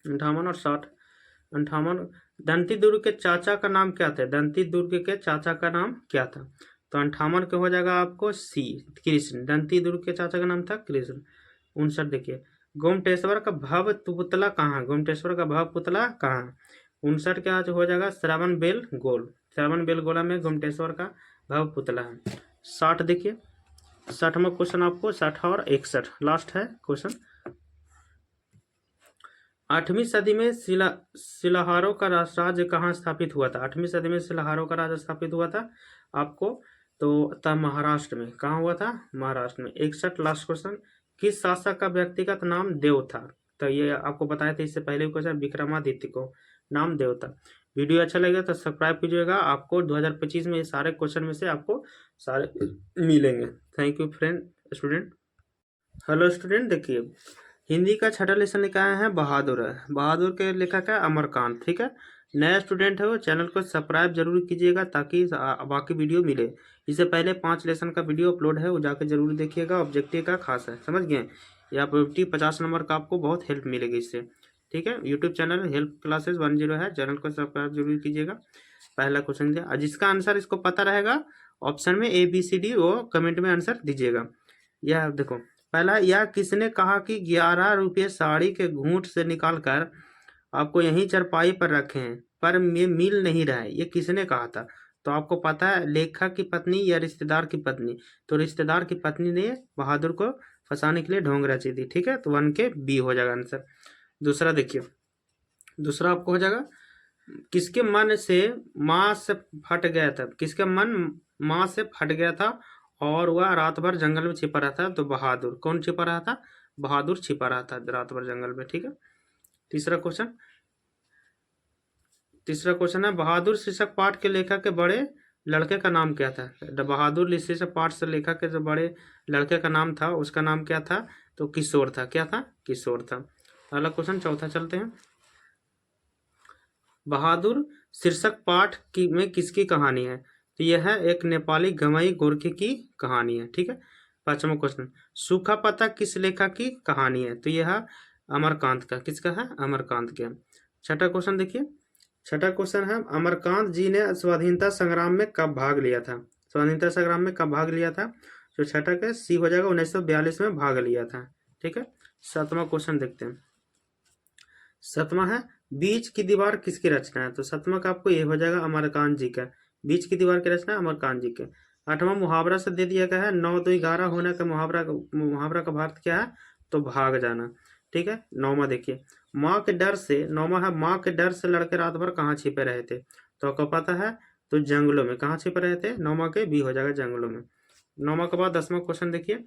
58 और 60। 58, दंती दुर्ग के चाचा का नाम क्या था? दंती दुर्ग के चाचा का नाम क्या था? तो 58 के हो जाएगा आपको सी, कृष्ण। दंती दुर्ग के चाचा का नाम था कृष्ण। 59 देखिए, गोमटेश्वर का भव पुतला कहाँ? गोमटेश्वर का भव पुतला कहाँ? 59 के आज हो जाएगा श्रवण बेल गोल। श्रवण बेल गोला में गोमटेश्वर का भव पुतला है। 60 देखिए, 60वां क्वेश्चन आपको, 60 और 61 लास्ट है क्वेश्चन। 8वीं सदी में शिलाहारों का राज्य कहाँ स्थापित हुआ था? 8वीं सदी में शिलाहारों का राज्य स्थापित हुआ था आपको, तो था महाराष्ट्र में। कहाँ हुआ था? महाराष्ट्र में। 61 लास्ट क्वेश्चन, किस शासक का व्यक्तिगत नाम देव था? तो ये आपको बताया था इससे पहले क्वेश्चन, विक्रमादित्य को नाम देव था। वीडियो अच्छा लगेगा तो सब्सक्राइब कीजिएगा, आपको 2025 में ये सारे क्वेश्चन में से आपको सारे मिलेंगे। Thank you friend student. Hello student, देखिए हिंदी का छठा लेसन लिखा है बहादुर है। बहादुर के लेखक है अमरकांत। ठीक है, नया स्टूडेंट है वो चैनल को सब्सक्राइब जरूर कीजिएगा ताकि बाकी वीडियो मिले। इससे पहले 5 लेसन का वीडियो अपलोड है, वो जाकर जरूर देखिएगा। ऑब्जेक्टिव का खास है, समझ गए? या ऑब्जेक्टिव 50 नंबर का आपको बहुत हेल्प मिलेगी इससे। ठीक है, यूट्यूब चैनल हेल्प क्लासेस 10 है, चैनल को सब्सक्राइब जरूर कीजिएगा। पहला क्वेश्चन दिया, जिसका आंसर इसको पता रहेगा ऑप्शन में ABCD वो कमेंट में आंसर दीजिएगा। यह देखो पहला, यह किसने कहा कि 11 रुपये साड़ी के घूंट से निकालकर आपको यहीं चरपाई पर रखे हैं पर ये मिल नहीं रहा है? ये किसने कहा था? तो आपको पता है लेखक की पत्नी या रिश्तेदार की पत्नी? तो रिश्तेदार की पत्नी ने बहादुर को फंसाने के लिए ढोंग रची थी। ठीक है, तो 1 के B हो जाएगा आंसर। दूसरा देखिए, दूसरा आपको हो जाएगा, किसके मन से माँ से फट गया था? किसके मन माँ से फट गया था और वह रात भर जंगल में छिपा रहा था? तो बहादुर। कौन छिपा रहा था? बहादुर छिपा रहा था रात भर जंगल में। ठीक है, तीसरा क्वेश्चन, तीसरा क्वेश्चन है, बहादुर शीर्षक पाठ के लेखक के बड़े लड़के का नाम क्या था? बहादुर शीर्षक पाठ से लेखक के जो बड़े लड़के का नाम था उसका नाम क्या था? तो किशोर था। क्या था? किशोर था। अगला क्वेश्चन चौथा चलते हैं, बहादुर शीर्षक पाठ की में किसकी कहानी है? तो यह है एक नेपाली गवई गोरखे की कहानी है। ठीक है, पांचवा क्वेश्चन, सूखा पत्ता किस लेखक की कहानी है? तो यह अमरकांत का। किसका है? अमरकांत के। छठा क्वेश्चन देखिए, छठा क्वेश्चन है, अमरकांत जी ने स्वाधीनता संग्राम में कब भाग लिया था? स्वाधीनता संग्राम में कब भाग लिया था? तो छठा का C हो जाएगा, 1942 में भाग लिया था। ठीक है, सातवां क्वेश्चन देखते हैं। सातवां है, बीच की दीवार किसकी रचना है? तो सातवां का आपको ये हो जाएगा अमरकांत जी का। बीच की दीवार की रचना अमरकांत जी के। आठवां मुहावरा से दे दिया गया है, 9 2 11 होने का मुहावरा का भाग क्या है? तो भाग जाना। ठीक है, नौवां देखिए, माँ के डर से, नौवां है, माँ के डर से लड़के रात भर कहाँ छिपे रहे थे? तो आपको पता है, तो जंगलों में। कहाँ छिपे रहे थे? नौवां के B हो जाएगा, जंगलों में। नौवां के बाद 10वां क्वेश्चन देखिए,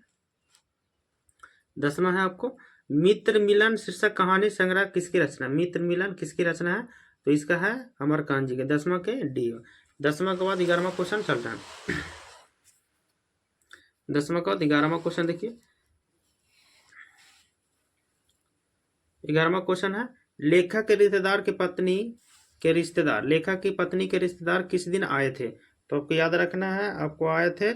10वां है आपको, मित्र मिलन शीर्षक कहानी संग्रह किसकी रचना? मित्र मिलन किसकी रचना है? तो इसका है अमरकांत जी के। 10वां के D। 10वां के बाद 11वां क्वेश्चन चल रहा है। 10वां के बाद 11वां क्वेश्चन देखिए, 11वां क्वेश्चन है, लेखक के रिश्तेदार की पत्नी के रिश्तेदार, लेखक की पत्नी के रिश्तेदार किस दिन आए थे? तो आपको याद रखना है, आपको आए थे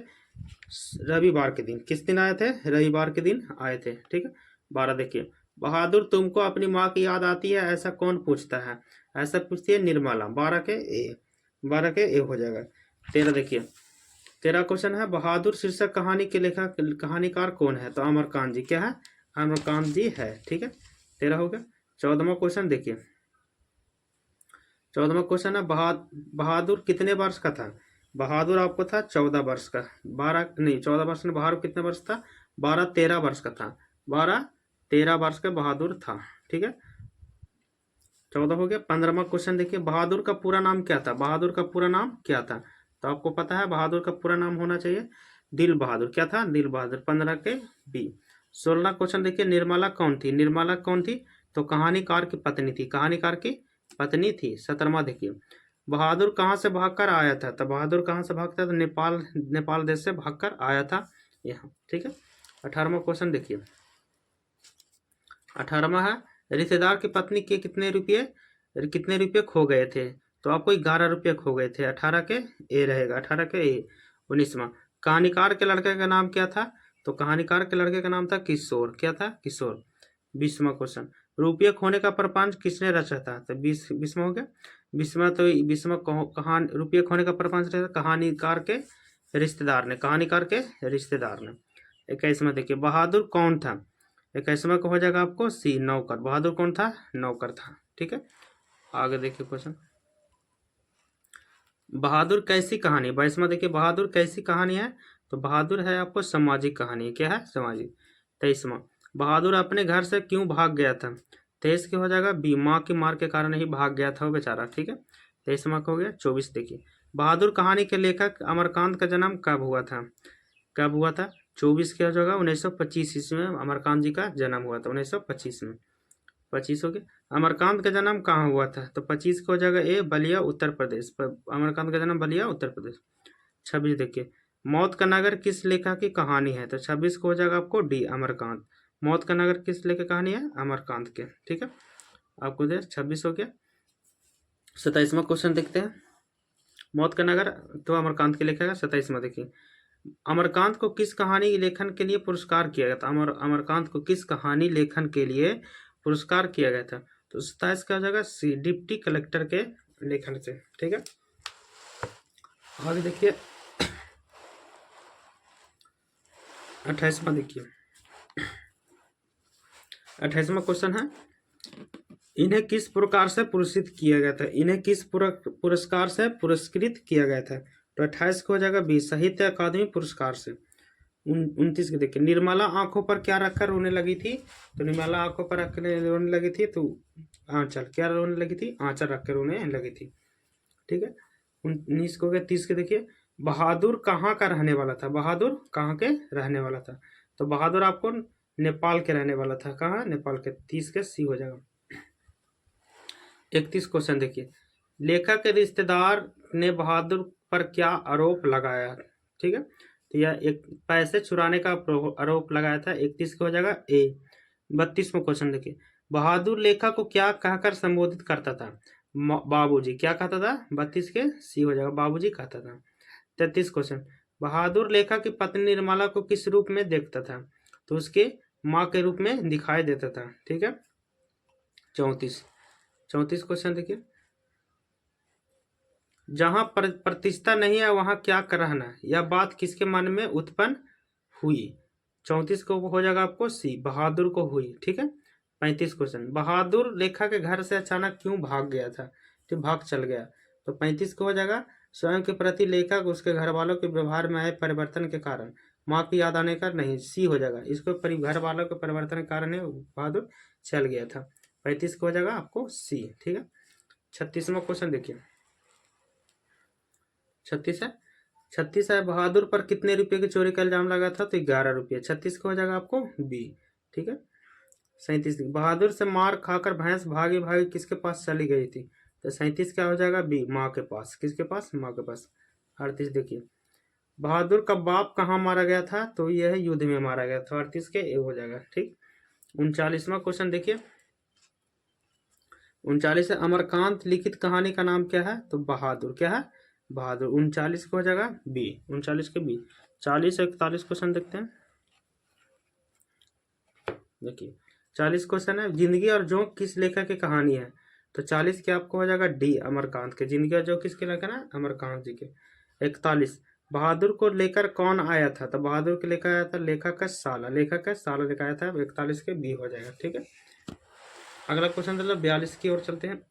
रविवार के दिन। किस दिन आए थे? रविवार के दिन आए थे। ठीक है, 12 देखिए, बहादुर तुमको अपनी माँ की याद आती है ऐसा कौन पूछता है? ऐसा पूछती है निर्मला। 12 के A, 12 के A हो जाएगा। 13 देखिए, 13 क्वेश्चन है, बहादुर शीर्षक कहानी के लेखक कहानीकार कौन है? तो अमरकांत जी। क्या है? अमरकांत जी है। ठीक है, 13 हो गया। 14वां क्वेश्चन देखिए, 14वां क्वेश्चन है, बहादुर कितने वर्ष का था? बहादुर आपको था 14 वर्ष का। 12 नहीं, 14 वर्ष में बहादुर कितने वर्ष था? 12 13 वर्ष का था। 12 13 वर्ष का बहादुर था। ठीक है, 14 हो गया। 15वां क्वेश्चन देखिए, बहादुर का पूरा नाम क्या था? बहादुर का पूरा नाम क्या था? तो आपको पता है बहादुर का पूरा नाम होना चाहिए दिल बहादुर। क्या था? दिल बहादुर। 15 के B। 16 क्वेश्चन देखिए, निर्मला कौन थी? निर्मला कौन थी? तो कहानीकार की पत्नी थी। कहानीकार की पत्नी थी। 17वां देखिए, बहादुर कहाँ से भागकर आया था? तो बहादुर कहाँ से भागता था? नेपाल देश से भागकर आया था यहाँ। ठीक है, 18वां क्वेश्चन देखिए, 18वां है, रिश्तेदार की पत्नी के कितने रुपये खो गए थे? तो आपको 11 रुपये खो गए थे। 18 के A रहेगा, 18 के A। 19वां, कहानीकार के लड़के का नाम क्या था? तो कहानीकार के लड़के का नाम था किशोर। क्या था? किशोर। 20वां क्वेश्चन, रुपये खोने का प्रपंच किसने रचा था? तो 20वां हो गया। 20वां, तो 20वां कहानी रुपये खोने का प्रपंच रचा कहानीकार के रिश्तेदार ने। कहानीकार के रिश्तेदार ने। 21वां देखिए, बहादुर कौन था? 21वां का हो जाएगा आपको C, नौकर। बहादुर कौन था? नौकर था। ठीक है, आगे देखिए क्वेश्चन, बहादुर कैसी कहानी? 22वां देखिए, बहादुर कैसी कहानी है? तो बहादुर है आपको सामाजिक कहानी। क्या है? सामाजिक। 23वां, बहादुर अपने घर से क्यों भाग गया था? 23 के हो जाएगा बी, माँ की मार के कारण ही भाग गया था वो बेचारा। ठीक है, 23 मार्क हो गया। 24 देखिए, बहादुर कहानी के लेखक अमरकांत का जन्म कब हुआ था? कब हुआ था? 24 के हो जाएगा 1925 ईस्वी में अमरकांत जी का जन्म हुआ था, 1925 में। 25 हो गया। अमरकांत का जन्म कहाँ हुआ था? तो 25 का हो जाएगा ए, बलिया उत्तर प्रदेश। अमरकांत का जन्म बलिया उत्तर प्रदेश। 26 देखिए, मौत का नगर किस लेखक की कहानी है? तो 26 को हो जाएगा आपको डी, अमरकांत। मौत का नगर किस लेखक की कहानी है? अमरकांत के। ठीक है, आपको दे 26 हो गया। 27वां क्वेश्चन देखते हैं। मौत का नगर तो अमरकांत के लेखक है। 27वां देखिए, अमरकांत को किस कहानी लेखन के लिए पुरस्कार किया गया था? अमरकांत को किस कहानी लेखन के लिए पुरस्कार किया गया था? तो 27 का हो जाएगा सी, डिप्टी कलेक्टर के लेखन से। ठीक है, आगे देखिए 28वां देखिए, 28वां क्वेश्चन है, इन्हें किस प्रकार से पुरस्कृत किया गया था? इन्हें किस पुरस्कार से पुरस्कृत किया गया था? तो 28 को हो जाएगा बी, साहित्य अकादमी पुरस्कार से। 29 के देखिए, निर्मला आंखों पर क्या रखकर रोने लगी थी? तो निर्मला आंखों पर रख रोने लगी थी तो आंचल, क्या रोने लगी थी? आंचल रख कर रोने लगी थी। ठीक है, 19 को हो गया। 30 के देखिए, बहादुर कहाँ का रहने वाला था? बहादुर कहाँ के रहने वाला था? तो बहादुर आपको नेपाल के रहने वाला था। कहाँ? नेपाल के। 30 के सी हो जाएगा। 31 क्वेश्चन देखिए, लेखक के रिश्तेदार ने बहादुर पर क्या आरोप लगाया? ठीक है, तो यह एक पैसे चुराने का आरोप लगाया था। 31 को हो जाएगा ए। 32वां क्वेश्चन देखिए, बहादुर लेखक को क्या कहकर संबोधित करता था? बाबूजी। क्या कहता था? 32 के सी हो जाएगा, बाबूजी कहता था। 33 क्वेश्चन, बहादुर लेखक की पत्नी निर्मला को किस रूप में देखता था? तो उसके माँ के रूप में दिखाई देता था। ठीक है, 34 क्वेश्चन देखिए, जहां प्रतिष्ठा नहीं है वहां क्या कर रहना? यह बात किसके मन में उत्पन्न हुई? 34 को हो जाएगा आपको सी, बहादुर को हुई। ठीक है, 35 क्वेश्चन, बहादुर लेखक के घर से अचानक क्यों भाग गया था? तो भाग चल गया। तो 35 को हो जाएगा, स्वयं के प्रति लेखक उसके घर वालों के व्यवहार में आए परिवर्तन के कारण। माँ की याद आने का नहीं, सी हो जाएगा। इसको घर वालों के परिवर्तन के कारण बहादुर चल गया था। 35 को हो जाएगा आपको सी। ठीक है, 36वां क्वेश्चन देखिए, 36 है, बहादुर पर कितने रुपए की चोरी का इल्जाम लगा था? तो 11 रुपये। 36 का हो जाएगा आपको बी। ठीक है, 37, बहादुर से मार खाकर भैंस भागी भागी किसके पास चली गई थी? तो 37 क्या हो जाएगा बी, माँ के पास। किसके पास? माँ के पास। 38 देखिए, बहादुर का बाप कहाँ मारा गया था? तो यह युद्ध में मारा गया था। 38 के ए हो जाएगा। ठीक, 39वां क्वेश्चन देखिए, 39 है, अमरकांत लिखित कहानी का नाम क्या है? तो बहादुर। क्या है? बहादुर। 39 को हो जाएगा बी, 39 के बी। 40 और 41 क्वेश्चन देखते हैं। देखिए 40 क्वेश्चन है, जिंदगी और जोंक किस लेखक की कहानी है? तो 40 के आपको हो जाएगा डी, अमरकांत के। जिंदगी और जोंक किसके लेखक है? अमरकांत जी के। 41, बहादुर को लेकर कौन आया था? तो बहादुर के लेकर आया था लेखक का साला। लेखक का साला लेकर आया था। 41 के बी हो जाएगा। ठीक है, अगला क्वेश्चन चलो 42 की ओर चलते हैं।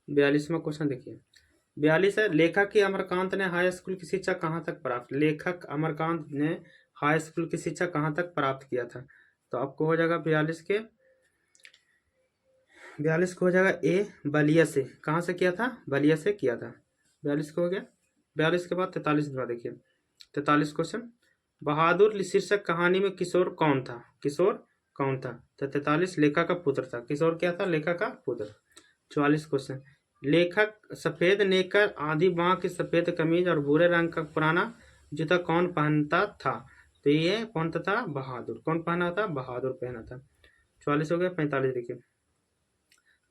42वां क्वेश्चन देखिए, 42 है, लेखक की अमरकांत ने हाई स्कूल की शिक्षा कहाँ तक प्राप्त? लेखक अमरकांत ने हाई स्कूल की शिक्षा कहाँ तक प्राप्त किया था? तो आपको हो जाएगा 42 को हो जाएगा ए, बलिया से। कहाँ से किया था? बलिया से किया था। 42 को हो गया। 42 के बाद 43 देखिए, 43 क्वेश्चन, बहादुर शीर्षक कहानी में किशोर कौन था? किशोर कौन था? तो 43 लेखक का पुत्र था। किशोर क्या था? लेखक का पुत्र। 44 क्वेश्चन, लेखक सफेद नेकर, आधी बांह की सफेद कमीज और भूरे रंग का पुराना जूता कौन पहनता था? तो ये कौन था? बहादुर। कौन पहना था? बहादुर पहना था। 44 हो गया। 45 देखिए,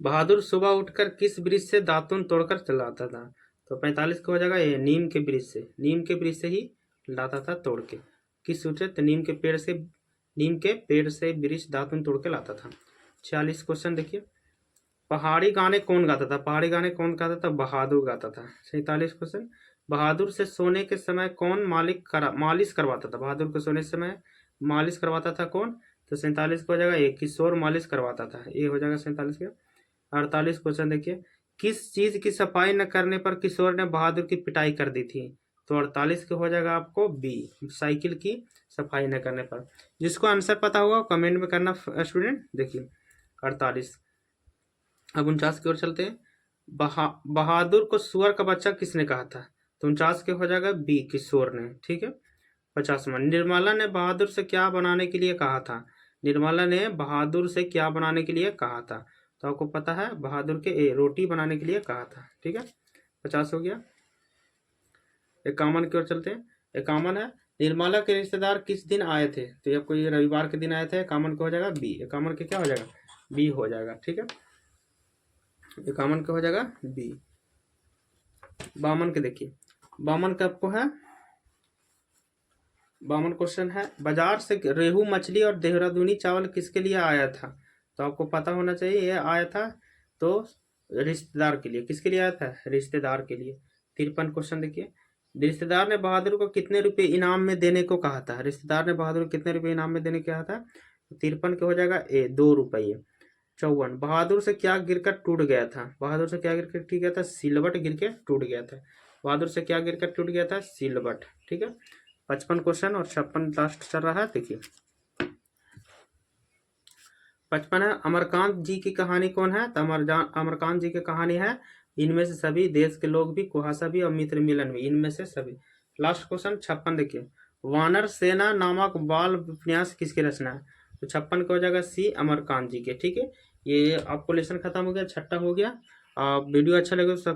बहादुर सुबह उठकर किस वृक्ष से दातुन तोड़कर चलाता था? तो 45 को हो जाएगा ये, नीम के वृक्ष से। नीम के वृक्ष से ही लाता था तोड़ के। किस सूत्र? तो नीम के पेड़ से वृक्ष दातुन तोड़ के लाता था। 46 क्वेश्चन देखिए, पहाड़ी गाने कौन गाता था? पहाड़ी गाने कौन गाता था? बहादुर गाता था। 47 क्वेश्चन, बहादुर से सोने के समय कौन मालिश करवाता था? बहादुर को सोने के समय मालिश करवाता था कौन? तो 47 को हो जाएगा ये, किशोर मालिश करवाता था। ये हो जाएगा 47 का। 48 क्वेश्चन देखिए, किस चीज की सफाई न करने पर किशोर ने बहादुर की पिटाई कर दी थी? तो 48 के हो जाएगा आपको बी, साइकिल की सफाई न करने पर। जिसको आंसर पता होगा कमेंट में करना स्टूडेंट। देखिए 48। अब 49 की ओर चलते हैं। बहादुर को सुअर का बच्चा किसने कहा था? तो 49 के हो जाएगा बी, किशोर ने। ठीक है। 50वां, निर्मला ने बहादुर से क्या बनाने के लिए कहा था? निर्मला ने बहादुर से क्या बनाने के लिए कहा था? तो आपको पता है बहादुर के रोटी बनाने के लिए कहा था। ठीक है, 50 हो गया। 51 की ओर चलते हैं। 51 है, निर्मला के रिश्तेदार किस दिन आए थे? तो ये कोई रविवार के दिन आए थे। 51 का हो जाएगा बी, 51 के क्या हो जाएगा? बी हो जाएगा। ठीक है, 51 का हो जाएगा बी। 52 के देखिए, 52 का आपको है, 52 क्वेश्चन है, बाजार से रेहू मछली और देहरादूनी चावल किसके लिए आया था? तो आपको पता होना चाहिए ये आया था तो रिश्तेदार के लिए। किसके लिए आया था? रिश्तेदार के लिए। 53 क्वेश्चन देखिए, रिश्तेदार ने बहादुर को कितने रुपए इनाम में देने को कहा था? रिश्तेदार ने बहादुर को कितने रुपए इनाम में देने को कहा था? 53 के हो जाएगा ए, 2 रुपये। 54, बहादुर से क्या गिरकर टूट गया था? बहादुर से क्या गिरकर टूट गया था? सिलवट गिर के टूट गया था। बहादुर से क्या गिरकर टूट गया था? सिलवट। ठीक है, 55 क्वेश्चन और 56 लास्ट चल रहा है। देखिए 55 है, अमरकांत जी की कहानी कौन है? तो अमरकांत जी की कहानी है इनमें से सभी, देश के लोग भी, कुहासा भी और मित्र मिलन भी, इनमें से सभी। लास्ट क्वेश्चन 56 देखिए, वानर सेना नामक बाल उपन्यास किसकी रचना है? तो 56 का हो जाएगा सी, अमरकांत जी के। ठीक है, ये आपको लेसन खत्म हो गया, छठा हो गया। वीडियो अच्छा लगे तो